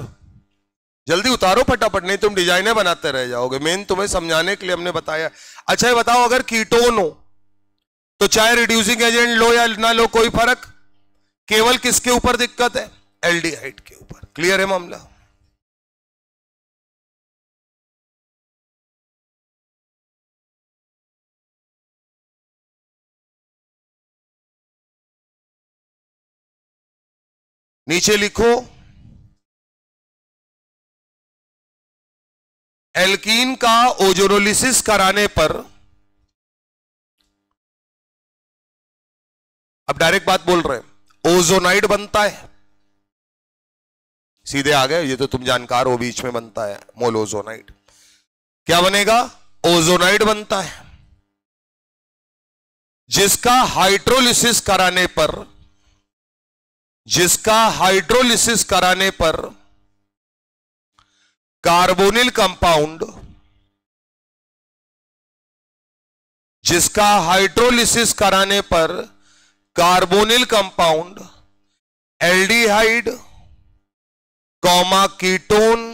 Speaker 1: जल्दी उतारो फटाफट, नहीं तुम डिजाइने बनाते रह जाओगे। मेन तुम्हें समझाने के लिए हमने बताया। अच्छा ये बताओ, अगर कीटोन हो तो चाहे रिड्यूसिंग एजेंट लो या ना लो कोई फर्क, केवल किसके ऊपर दिक्कत है, एल्डिहाइड के ऊपर। क्लियर है मामला? नीचे लिखो, एल्कीन का ओजोनोलिसिस कराने पर, अब डायरेक्ट बात बोल रहे हैं, ओजोनाइड बनता है। सीधे आ गए, ये तो तुम जानकार हो, बीच में बनता है मोलोजोनाइड। क्या बनेगा, ओजोनाइड बनता है, जिसका हाइड्रोलिसिस कराने पर, जिसका हाइड्रोलिसिस कराने पर कार्बोनिल कंपाउंड, जिसका हाइड्रोलिसिस कराने पर carbonyl compound aldehyde comma ketone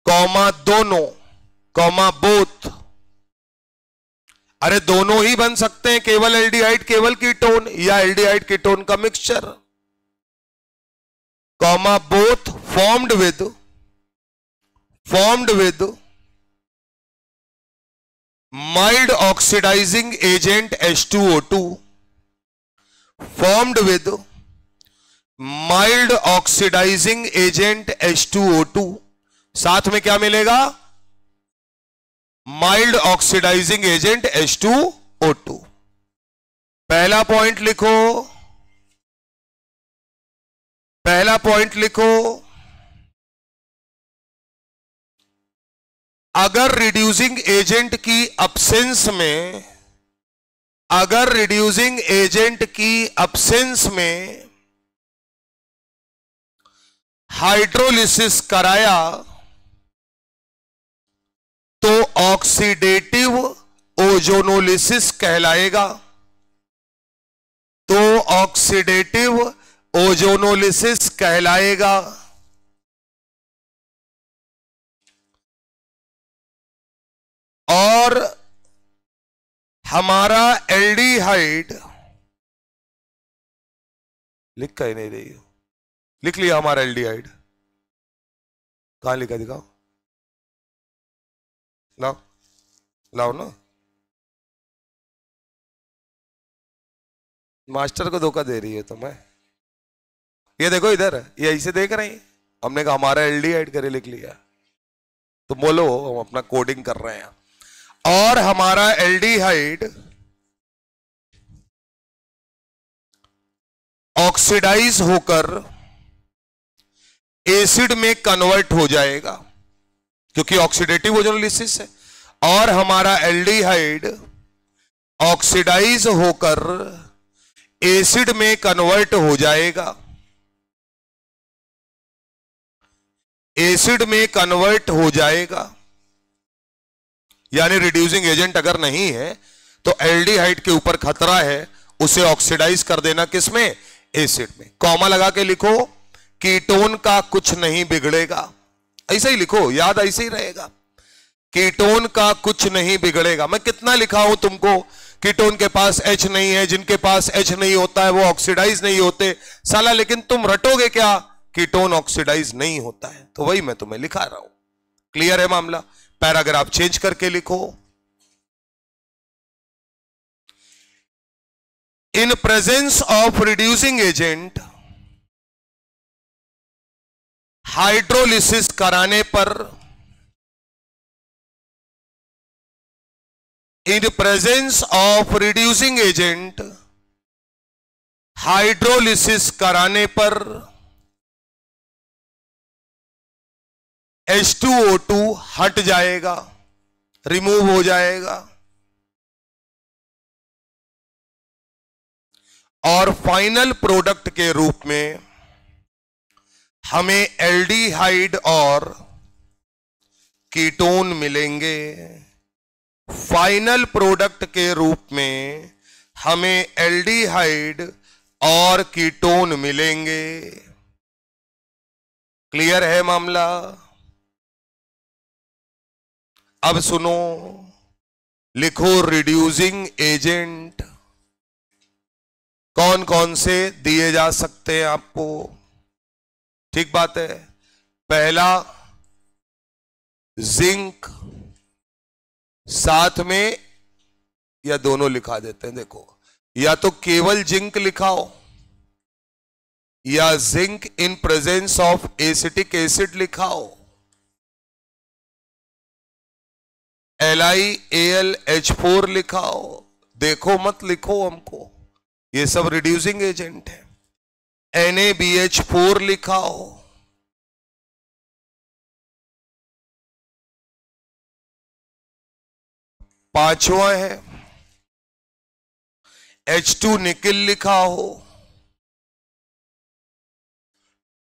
Speaker 1: comma दोनों कॉमा बोथ, अरे दोनों ही बन सकते हैं, केवल एल्डिहाइड केवल कीटोन या एल्डिहाइड कीटोन का mixture, comma both formed with mild oxidizing agent H2O2, formed with mild oxidizing agent H2O2, साथ में क्या मिलेगा, माइल्ड ऑक्सीडाइजिंग एजेंट H2O2। पहला पॉइंट लिखो, पहला पॉइंट लिखो, अगर रिड्यूसिंग एजेंट की अब्सेंस में, अगर रिड्यूसिंग एजेंट की अब्सेंस में हाइड्रोलिसिस कराया तो ऑक्सीडेटिव ओजोनोलिसिस कहलाएगा, तो ऑक्सीडेटिव ओजोनोलिसिस कहलाएगा। और हमारा एल्डिहाइड, लिख कर नहीं रही हो, लिख लिया हमारा एल्डिहाइड, कहां लिखा दिखाओ, लाओ लाओ ना, मास्टर को धोखा दे रही है तुम्हें। ये देखो इधर, ये ऐसे देख रहे हैं, हमने कहा हमारा एल्डिहाइड करे लिख लिया, तो बोलो हम अपना कोडिंग कर रहे हैं। और हमारा एल्डिहाइड ऑक्सीडाइज होकर एसिड में कन्वर्ट हो जाएगा, क्योंकि ऑक्सीडेटिव ओजोनोलिसिस है। और हमारा एल्डिहाइड ऑक्सीडाइज होकर एसिड में कन्वर्ट हो जाएगा, एसिड में कन्वर्ट हो जाएगा। यानी रिड्यूसिंग एजेंट अगर नहीं है तो एल्डिहाइड के ऊपर खतरा है, उसे ऑक्सीडाइज कर देना किसमें, एसिड में। कॉमा लगा के लिखो, कीटोन का कुछ नहीं बिगड़ेगा, ऐसा ही लिखो, याद ऐसे ही रहेगा, कीटोन का कुछ नहीं बिगड़ेगा। मैं कितना लिखा हूं तुमको, कीटोन के पास H नहीं है, जिनके पास H नहीं होता है वो ऑक्सीडाइज नहीं होते साला, लेकिन तुम रटोगे क्या, कीटोन ऑक्सीडाइज नहीं होता है, तो वही मैं तुम्हें लिखा रहा हूं। क्लियर है मामला। पैराग्राफ चेंज करके लिखो, इन presence of reducing agent hydrolysis कराने पर, इन presence of reducing agent hydrolysis कराने पर H2O2 हट जाएगा, रिमूव हो जाएगा, और फाइनल प्रोडक्ट के रूप में हमें एल्डिहाइड और कीटोन मिलेंगे। फाइनल प्रोडक्ट के रूप में हमें एल्डिहाइड और कीटोन मिलेंगे। क्लियर है मामला। अब सुनो, लिखो रिड्यूसिंग एजेंट कौन कौन से दिए जा सकते हैं आपको। ठीक बात है, पहला जिंक, साथ में या दोनों लिखा देते हैं, देखो या तो केवल जिंक लिखाओ या zinc in presence of acetic acid लिखाओ, LiAlH4 लिखाओ, देखो मत लिखो हमको, ये सब रिड्यूसिंग एजेंट है। NaBH4 लिखाओ, पांचवा है H2 निकिल लिखाओ,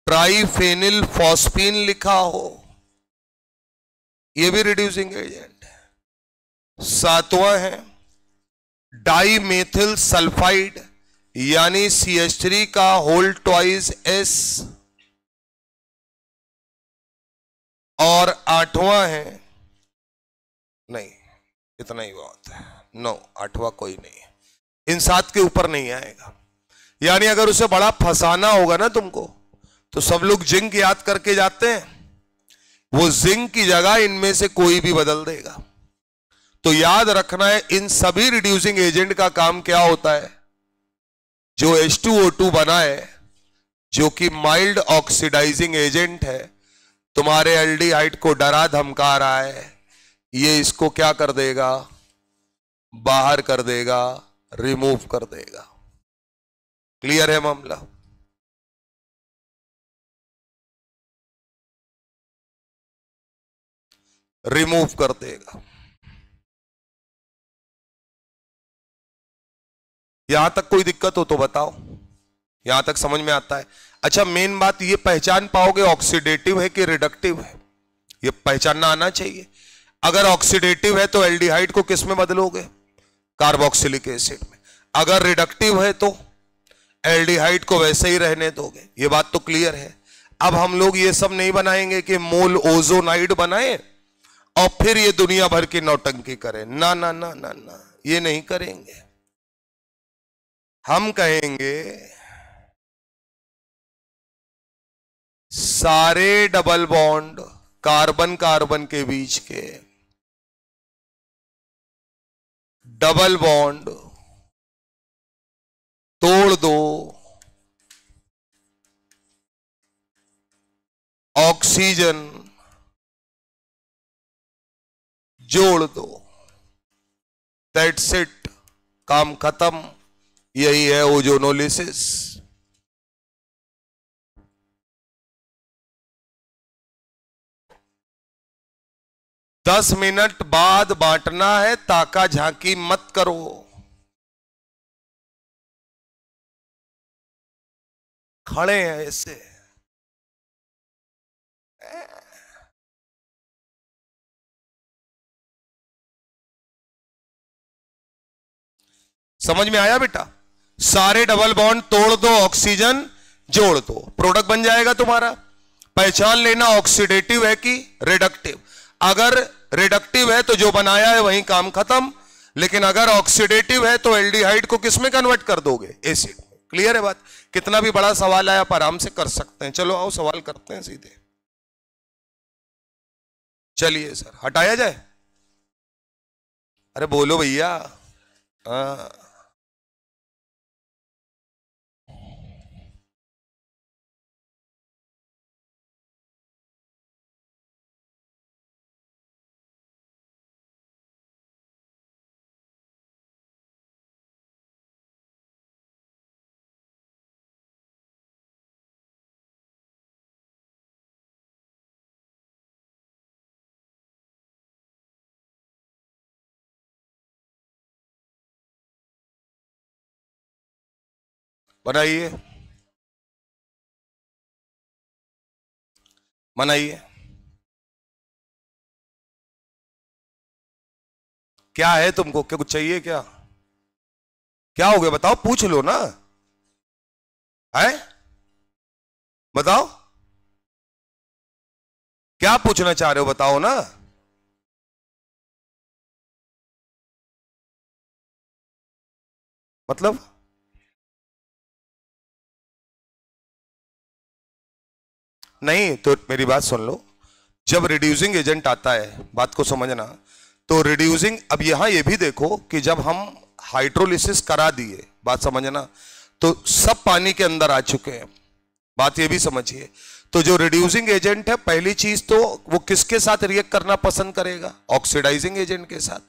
Speaker 1: ट्राइफेनिल फॉस्फीन लिखाओ, ये भी रिड्यूसिंग एजेंट है। सातवां है डाइमेथिल सल्फाइड यानी CH3 का होल ट्वाइस S, और आठवां है, नहीं इतना ही बहुत है, 9, आठवां कोई नहीं है, इन 7 के ऊपर नहीं आएगा। यानी अगर उसे बड़ा फंसाना होगा ना तुमको, तो सब लोग जिंक याद करके जाते हैं, वो जिंक की जगह इनमें से कोई भी बदल देगा। तो याद रखना है, इन सभी रिड्यूसिंग एजेंट का काम क्या होता है, जो H2O2 बना है, जो कि माइल्ड ऑक्सीडाइजिंग एजेंट है, तुम्हारे एल्डिहाइड को डरा धमका रहा है, ये इसको क्या कर देगा, बाहर कर देगा, रिमूव कर देगा। क्लियर है मामला। रिमूव कर देगा। यहां तक कोई दिक्कत हो तो बताओ, यहां तक समझ में आता है। अच्छा, मेन बात ये पहचान पाओगे ऑक्सीडेटिव है कि रिडक्टिव है, ये पहचानना आना चाहिए। अगर ऑक्सीडेटिव है तो एल्डिहाइड को किस में बदलोगे, कार्बोक्सिलिक एसिड में। अगर रिडक्टिव है तो एल्डिहाइड को वैसे ही रहने दोगे। ये बात तो क्लियर है। अब हम लोग ये सब नहीं बनाएंगे कि मोल ओजोनाइड बनाए और फिर ये दुनिया भर की नौटंकी करें, ना ना ना ना ना, ये नहीं करेंगे। हम कहेंगे सारे डबल बॉन्ड कार्बन कार्बन के बीच के डबल बॉन्ड तोड़ दो, ऑक्सीजन जोड़ दो, दैट्स इट, काम खत्म। यही है ओजोनोलिसिस। दस मिनट बाद बांटना है, ताका झांकी मत करो। खड़े हैं ऐसे, समझ में आया बेटा? सारे डबल बॉन्ड तोड़ दो, ऑक्सीजन जोड़ दो, प्रोडक्ट बन जाएगा तुम्हारा। पहचान लेना ऑक्सीडेटिव है कि रिडक्टिव। अगर रिडक्टिव है तो जो बनाया है वहीं काम खत्म, लेकिन अगर ऑक्सीडेटिव है तो एल्डिहाइड को किस में कन्वर्ट कर दोगे? एसिड में। क्लियर है बात? कितना भी बड़ा सवाल है आप आराम से कर सकते हैं। चलो आओ सवाल करते हैं सीधे। चलिए सर, हटाया जाए? अरे बोलो भैया। हाँ, बनाइए, बनाइए। क्या है तुमको? क्या कुछ चाहिए क्या? क्या हो गया बताओ, पूछ लो ना। है, बताओ क्या पूछना चाह रहे हो, बताओ ना। मतलब नहीं तो मेरी बात सुन लो। जब रिड्यूसिंग एजेंट आता है, बात को समझना, तो रिड्यूसिंग, अब यहां ये भी देखो कि जब हम हाइड्रोलिसिस करा दिए, बात समझना, तो सब पानी के अंदर आ चुके हैं, बात ये भी समझिए। तो जो रिड्यूसिंग एजेंट है, पहली चीज तो वो किसके साथ रिएक्ट करना पसंद करेगा? ऑक्सीडाइजिंग एजेंट के साथ।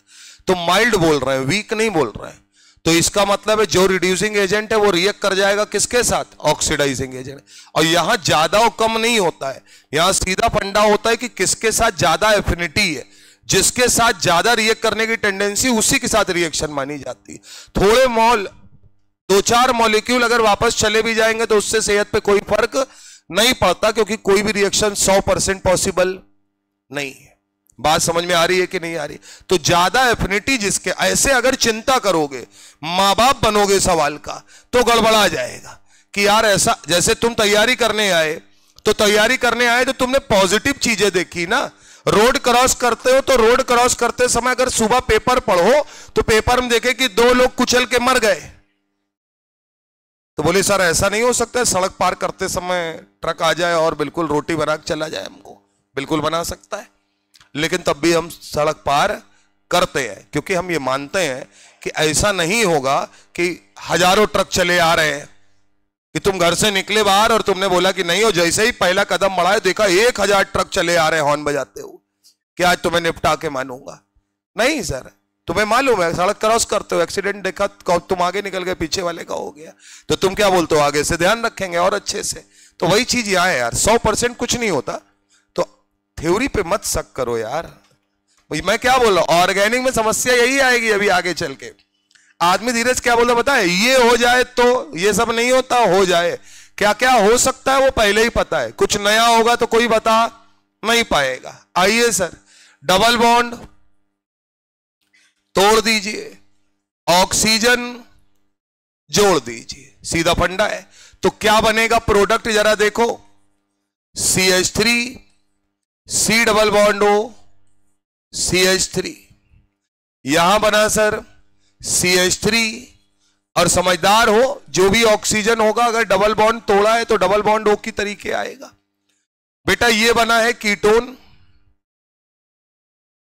Speaker 1: तो माइल्ड बोल रहे हैं, वीक नहीं बोल रहे हैं। तो इसका मतलब है जो रिड्यूसिंग एजेंट है वो रिएक्ट कर जाएगा किसके साथ? Oxidizing agent. और यहां ज्यादा और कम नहीं होता है, यहां सीधा फंडा होता है कि किसके साथ ज्यादा एफिनिटी है, जिसके साथ ज्यादा रिएक्ट करने की टेंडेंसी, उसी के साथ रिएक्शन मानी जाती है। थोड़े मॉल, दो चार मॉलिक्यूल अगर वापस चले भी जाएंगे तो उससे सेहत पे कोई फर्क नहीं पड़ता, क्योंकि कोई भी रिएक्शन 100% पॉसिबल नहीं है। बात समझ में आ रही है कि नहीं आ रही? तो ज्यादा एफिनिटी जिसके, ऐसे अगर चिंता करोगे, मां बाप बनोगे सवाल का, तो गड़बड़ा जाएगा कि यार ऐसा, जैसे तुम तैयारी करने आए, तो तैयारी करने आए तो तुमने पॉजिटिव चीजें देखी ना। रोड क्रॉस करते हो तो रोड क्रॉस करते समय अगर सुबह पेपर पढ़ो तो पेपर में देखे कि 2 लोग कुचल के मर गए, तो बोले सर ऐसा नहीं हो सकता है सड़क पार करते समय ट्रक आ जाए और बिल्कुल रोटी बना के चला जाए? हमको बिल्कुल बना सकता है, लेकिन तब भी हम सड़क पार करते हैं, क्योंकि हम ये मानते हैं कि ऐसा नहीं होगा कि हजारों ट्रक चले आ रहे हैं, कि तुम घर से निकले बाहर और तुमने बोला कि नहीं हो, जैसे ही पहला कदम बढ़ाए देखा 1000 ट्रक चले आ रहे हैं हॉर्न बजाते हुए, कि आज तुम्हें निपटा के मानूंगा। नहीं सर, तुम्हें मालूम है सड़क क्रॉस करते हो एक्सीडेंट देखा, तुम आगे निकल गए, पीछे वाले का हो गया, तो तुम क्या बोलते हो? आगे से ध्यान रखेंगे और अच्छे से। तो वही चीज यहां है यार, 100% कुछ नहीं होता, तो थ्योरी पे मत शक करो यार। मैं क्या बोल रहा हूं, ऑर्गेनिक में समस्या यही आएगी अभी आगे चल के। आदमी धीरज क्या बोल रहा पता है? ये हो जाए तो ये सब नहीं होता, हो जाए, क्या क्या हो सकता है वो पहले ही पता है, कुछ नया होगा तो कोई बता नहीं पाएगा। आइए सर, डबल बॉन्ड तोड़ दीजिए, ऑक्सीजन जोड़ दीजिए, सीधा फंडा है। तो क्या बनेगा प्रोडक्ट जरा देखो, CH3, C double bond O, CH3, यहां बना सर CH3, और समझदार हो, जो भी ऑक्सीजन होगा अगर डबल बॉन्ड तोड़ा है तो डबल बॉन्ड O की तरीके आएगा। बेटा ये बना है कीटोन,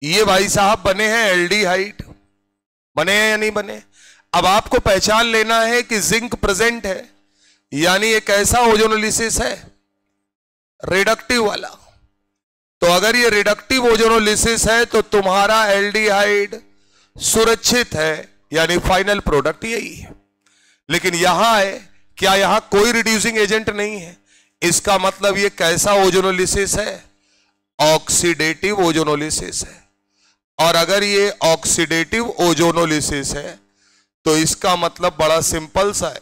Speaker 1: ये भाई साहब बने हैं एल्डिहाइड, बने हैं या नहीं बने? अब आपको पहचान लेना है कि जिंक प्रेजेंट है, यानी एक ऐसा ओजोनोलिसिस है रिडक्टिव वाला। तो अगर ये रिडक्टिव ओजोनोलिसिस है तो तुम्हारा एल्डिहाइड सुरक्षित है, यानी फाइनल प्रोडक्ट यही है। लेकिन यहां है, क्या यहां कोई रिड्यूसिंग एजेंट नहीं है? इसका मतलब ये कैसा ओजोनोलिसिस है? ऑक्सीडेटिव ओजोनोलिसिस है। और अगर ये ऑक्सीडेटिव ओजोनोलिसिस है तो इसका मतलब बड़ा सिंपल सा है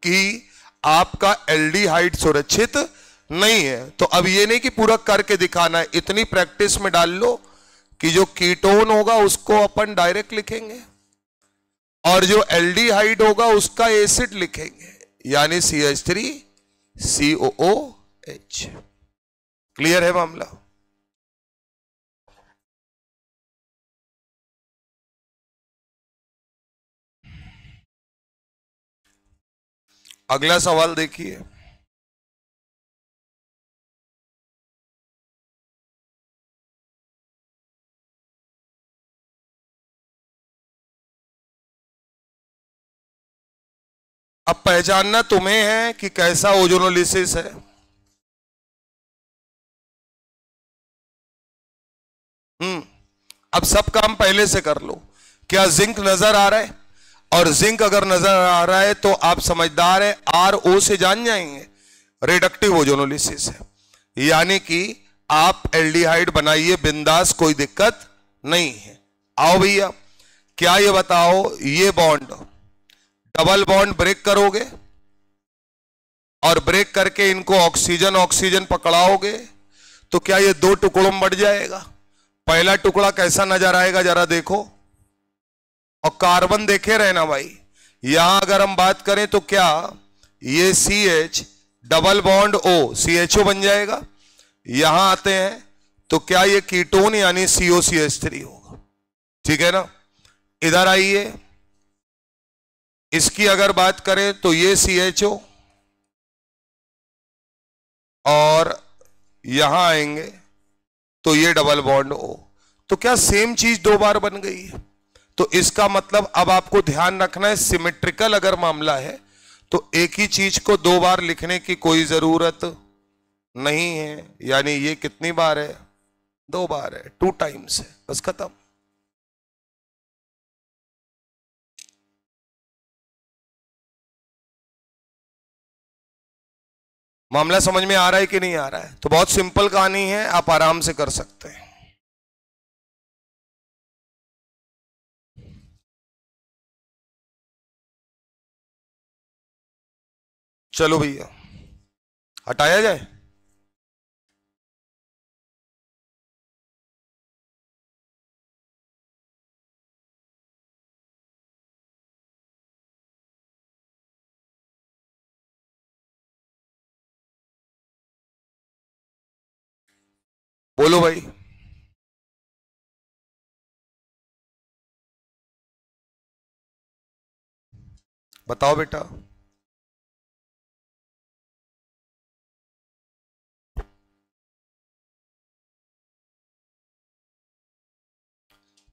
Speaker 1: कि आपका एल्डिहाइड सुरक्षित नहीं है। तो अब ये नहीं कि पूरा करके दिखाना है, इतनी प्रैक्टिस में डाल लो कि जो कीटोन होगा उसको अपन डायरेक्ट लिखेंगे और जो एल्डिहाइड होगा उसका एसिड लिखेंगे, यानी CH3COOH। क्लियर है मामला? अगला सवाल देखिए। अब पहचानना तुम्हें है कि कैसा ओजोनोलिसिस है। अब सब काम पहले से कर लो। क्या जिंक नजर आ रहा है? और जिंक अगर नजर आ रहा है तो आप समझदार है, RO से जान जाएंगे रिडक्टिव ओजोनोलिसिस है, यानी कि आप एल्डिहाइड बनाइए बिंदास, कोई दिक्कत नहीं है। आओ भैया, क्या ये बताओ, ये बॉन्ड डबल बॉन्ड ब्रेक करोगे और ब्रेक करके इनको ऑक्सीजन ऑक्सीजन पकड़ाओगे तो क्या ये दो टुकड़ों में बढ़ जाएगा? पहला टुकड़ा कैसा नजर आएगा जरा देखो, और कार्बन देखे रहना भाई। यहां अगर हम बात करें तो क्या ये CH double bond O CHO बन जाएगा। यहां आते हैं तो क्या ये कीटोन यानी COCH3 होगा, ठीक है ना। इधर आइए, इसकी अगर बात करें तो ये CHO और यहां आएंगे तो ये डबल बॉन्ड O। तो क्या सेम चीज दो बार बन गई है? तो इसका मतलब अब आपको ध्यान रखना है, सिमेट्रिकल अगर मामला है तो एक ही चीज को दो बार लिखने की कोई जरूरत नहीं है, यानी ये कितनी बार है? दो बार है, 2 टाइम्स है, बस खत्म। मामला समझ में आ रहा है कि नहीं आ रहा है? तो बहुत सिंपल कहानी है, आप आराम से कर सकते हैं। चलो भैया, हटाया जाए। बोलो भाई। बताओ बेटा।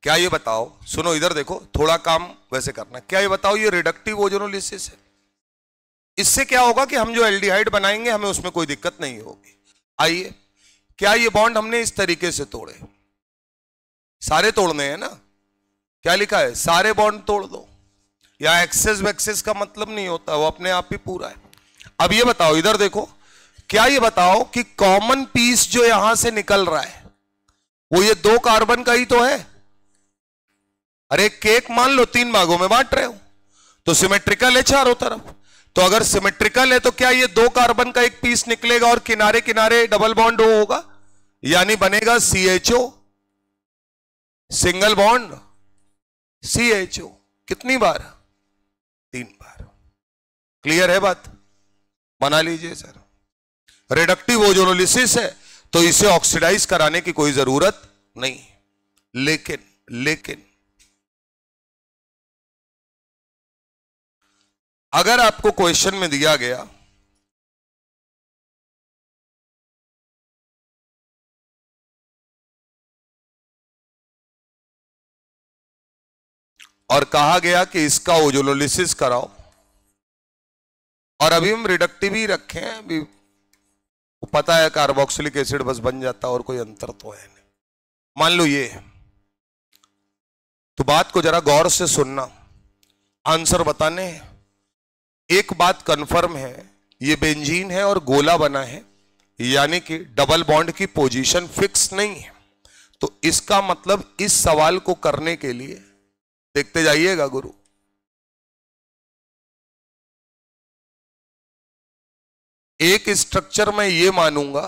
Speaker 1: क्या ये बताओ, सुनो इधर देखो, थोड़ा काम वैसे करना। क्या ये बताओ, ये रिडक्टिव ओजोनोलिसिस है, इससे क्या होगा कि हम जो एल्डिहाइड बनाएंगे हमें उसमें कोई दिक्कत नहीं होगी। आइए, क्या ये बॉन्ड हमने इस तरीके से तोड़े? सारे तोड़ने हैं ना। क्या लिखा है? सारे बॉन्ड तोड़ दो। या एक्सेस वैक्सेस का मतलब नहीं होता, वो अपने आप ही पूरा है। अब ये बताओ, इधर देखो, क्या ये बताओ कि कॉमन पीस जो यहां से निकल रहा है वो ये 2 कार्बन का ही तो है। अरे केक मान लो 3 भागों में बांट रहे हो तो सिमेट्रिकल है चारों तरफ। तो अगर सिमेट्रिकल है तो क्या ये 2 कार्बन का एक पीस निकलेगा और किनारे किनारे डबल बॉन्ड होगा, यानी बनेगा CHO सिंगल बॉन्ड CHO। कितनी बार? 3 बार। क्लियर है बात? बना लीजिए सर। रिडक्टिव ओजोनोलिसिस है तो इसे ऑक्सीडाइज कराने की कोई जरूरत नहीं। लेकिन अगर आपको क्वेश्चन में दिया गया और कहा गया कि इसका ओजोनोलिसिस कराओ, और अभी हम रिडक्टिव ही रखे हैं, अभी पता है कार्बोक्सिलिक एसिड बस बन जाता और कोई अंतर तो है नहीं। मान लो ये है, तो बात को जरा गौर से सुनना, आंसर बताने हैं। एक बात कंफर्म है, ये बेंजीन है और गोला बना है, यानी कि डबल बॉन्ड की पोजीशन फिक्स नहीं है। तो इसका मतलब इस सवाल को करने के लिए देखते जाइएगा गुरु, एक स्ट्रक्चर में ये मानूंगा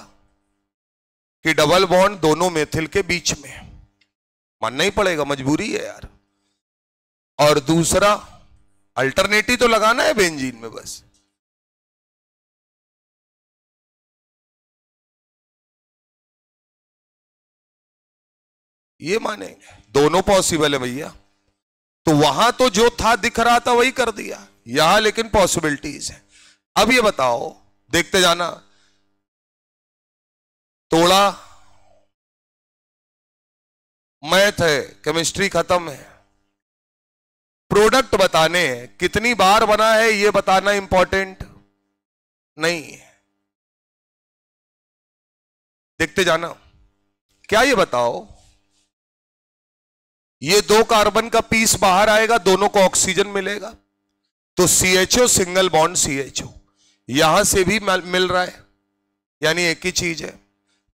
Speaker 1: कि डबल बॉन्ड दोनों मेथिल के बीच में है, मानना ही पड़ेगा, मजबूरी है यार। और दूसरा अल्टरनेटिव तो लगाना है बेंजीन में बस। ये मानेंगे दोनों पॉसिबल है भैया। तो वहां तो जो था दिख रहा था वही कर दिया, यहां लेकिन पॉसिबिलिटीज है। अब ये बताओ, देखते जाना, तोड़ा मैथ है, केमिस्ट्री खत्म है, प्रोडक्ट बताने हैं, कितनी बार बना है ये बताना इंपॉर्टेंट नहीं है। देखते जाना, क्या ये बताओ, ये 2 कार्बन का पीस बाहर आएगा, दोनों को ऑक्सीजन मिलेगा, तो CHO सिंगल बॉन्ड CHO यहां से भी मिल रहा है, यानी एक ही चीज है।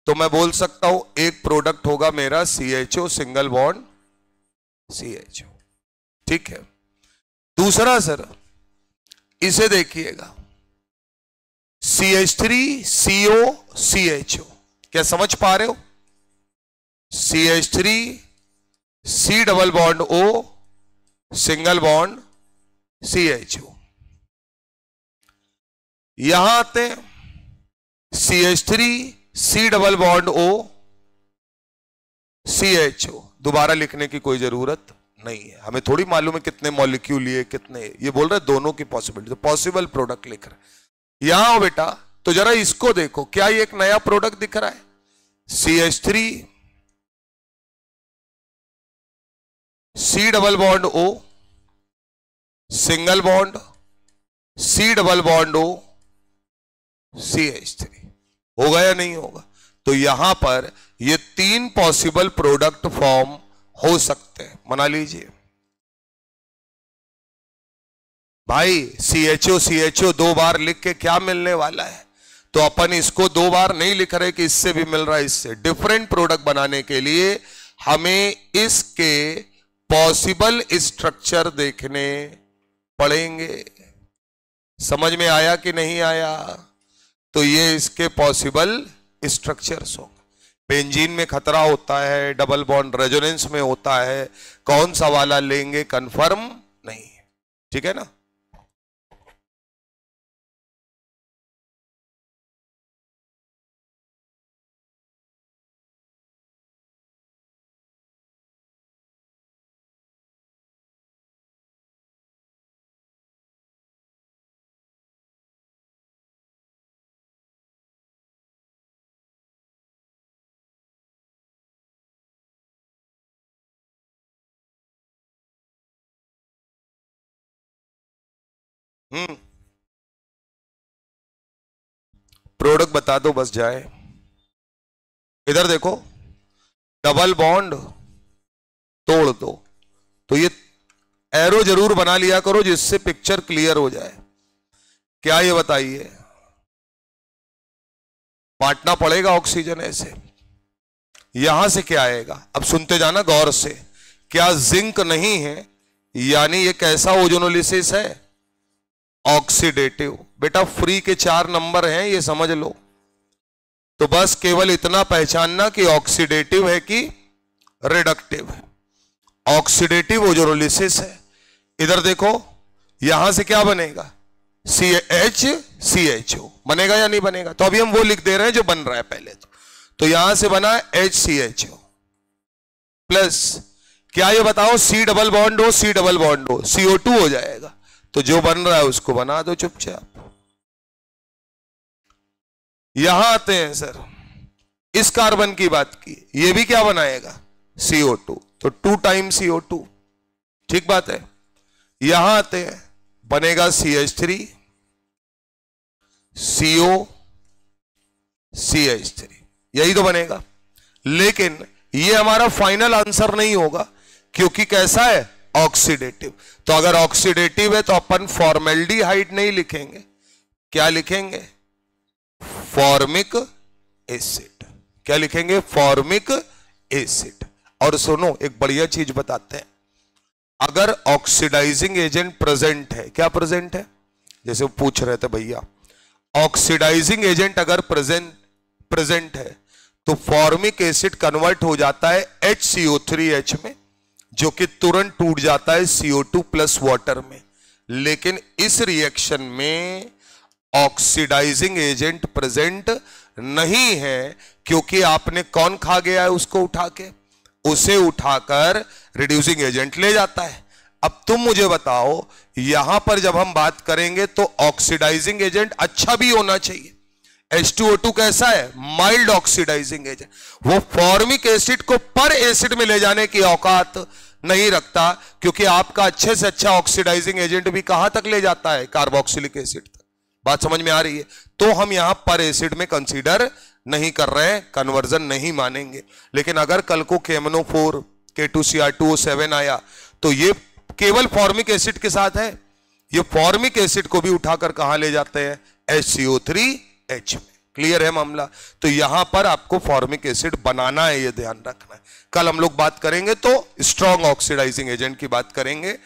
Speaker 1: तो मैं बोल सकता हूं एक प्रोडक्ट होगा मेरा CHO सिंगल बॉन्ड CHO, ठीक है। दूसरा सर, इसे देखिएगा, CH3CO CHO, क्या समझ पा रहे हो? CH3 C double bond O single bond CHO। यहां आते हैं, CH3 C double bond O CHO, दोबारा लिखने की कोई जरूरत नहीं है, हमें थोड़ी मालूम है कितने मॉलिक्यूल लिए कितने, ये बोल रहे दोनों की पॉसिबिलिटी, तो पॉसिबल प्रोडक्ट लिख रहे। यहां हो बेटा, तो जरा इसको देखो, क्या ये एक नया प्रोडक्ट दिख रहा है? CH3 C double bond O single bond C double bond O CH3, होगा या नहीं होगा? तो यहां पर ये 3 पॉसिबल प्रोडक्ट फॉर्म हो सकते हैं, मना लीजिए भाई। CHO CHO 2 बार लिख के क्या मिलने वाला है? तो अपन इसको 2 बार नहीं लिख रहे कि इससे भी मिल रहा है, इससे डिफरेंट प्रोडक्ट बनाने के लिए हमें इसके पॉसिबल स्ट्रक्चर देखने पड़ेंगे। समझ में आया कि नहीं आया? तो ये इसके पॉसिबल स्ट्रक्चर्स होंगे। बेंजीन में खतरा होता है, डबल बॉन्ड रेजोनेंस में होता है, कौन सा वाला लेंगे कंफर्म नहीं, ठीक है ना। प्रोडक्ट बता दो बस जाए। इधर देखो, डबल बॉन्ड तोड़ दो, तो ये एरो जरूर बना लिया करो जिससे पिक्चर क्लियर हो जाए। क्या ये बताइए, बांटना पड़ेगा ऑक्सीजन ऐसे, यहां से क्या आएगा? अब सुनते जाना गौर से, क्या जिंक नहीं है, यानी ये कैसा ओजोनोलिसिस है? ऑक्सीडेटिव। बेटा फ्री के 4 नंबर हैं, ये समझ लो। तो बस केवल इतना पहचानना कि ऑक्सीडेटिव है कि रिडक्टिव है। ऑक्सीडेटिव ओजोनोलिसिस है। इधर देखो, यहां से क्या बनेगा? CHCHO बनेगा या नहीं बनेगा? तो अभी हम वो लिख दे रहे हैं जो बन रहा है पहले। तो यहां से बना HCHO प्लस, क्या ये बताओ, C डबल बॉन्ड हो, C डबल बॉन्ड हो, CO2 हो जाएगा। तो जो बन रहा है उसको बना दो चुपचाप। यहां आते हैं सर, इस कार्बन की बात की, ये भी क्या बनाएगा? CO2, तो 2 टाइम CO2 ठीक बात है। यहां आते हैं, बनेगा CH3 CO CH3, यही तो बनेगा। लेकिन ये हमारा फाइनल आंसर नहीं होगा, क्योंकि कैसा है, ऑक्सीडेटिव। तो अगर ऑक्सीडेटिव है तो अपन फॉर्मेल्डिहाइड नहीं लिखेंगे, क्या लिखेंगे, फॉर्मिक एसिड। क्या लिखेंगे, फॉर्मिक एसिड। और सुनो, एक बढ़िया चीज बताते हैं, अगर ऑक्सीडाइजिंग एजेंट प्रेजेंट है, क्या प्रेजेंट है, जैसे वो पूछ रहे थे भैया, ऑक्सीडाइजिंग एजेंट अगर प्रेजेंट है तो फॉर्मिक एसिड कन्वर्ट हो जाता है HCO3H में, जो कि तुरंत टूट जाता है CO2 प्लस वाटर में। लेकिन इस रिएक्शन में ऑक्सीडाइजिंग एजेंट प्रेजेंट नहीं है, क्योंकि आपने कौन खा गया है उसको उठा के, उसे उठाकर रिड्यूसिंग एजेंट ले जाता है। अब तुम मुझे बताओ, यहां पर जब हम बात करेंगे तो ऑक्सीडाइजिंग एजेंट अच्छा भी होना चाहिए। H2O2 कैसा है, माइल्ड ऑक्सीडाइजिंग एजेंट, वो फॉर्मिक एसिड को पर एसिड में ले जाने की औकात नहीं रखता, क्योंकि आपका अच्छे से अच्छा ऑक्सीडाइजिंग एजेंट भी कहां तक ले जाता है, कार्बोक्सिलिक एसिड तक। बात समझ में आ रही है? तो हम यहां पर एसिड में कंसीडर नहीं कर रहे हैं, कन्वर्जन नहीं मानेंगे। लेकिन अगर कल को KMNO4 K2Cr2O7 आया तो ये केवल फॉर्मिक एसिड के साथ है, ये फॉर्मिक एसिड को भी उठाकर कहां ले जाते हैं, HCO3H में। क्लियर है मामला? तो यहां पर आपको फॉर्मिक एसिड बनाना है, ये ध्यान रखना है। कल हम लोग बात करेंगे तो स्ट्रॉन्ग ऑक्सीडाइजिंग एजेंट की बात करेंगे,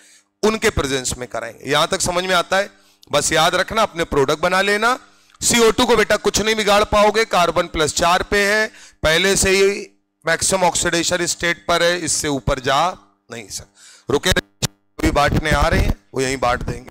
Speaker 1: उनके प्रेजेंस में कराएंगे। यहां तक समझ में आता है? बस याद रखना, अपने प्रोडक्ट बना लेना। CO2 को बेटा कुछ नहीं बिगाड़ पाओगे, कार्बन +4 पे है, पहले से ही मैक्सिमम ऑक्सीडेशन स्टेट पर है, इससे ऊपर जा नहीं सकता। रुके, अभी बांटने आ रहे हैं, वो यहीं बांट देंगे।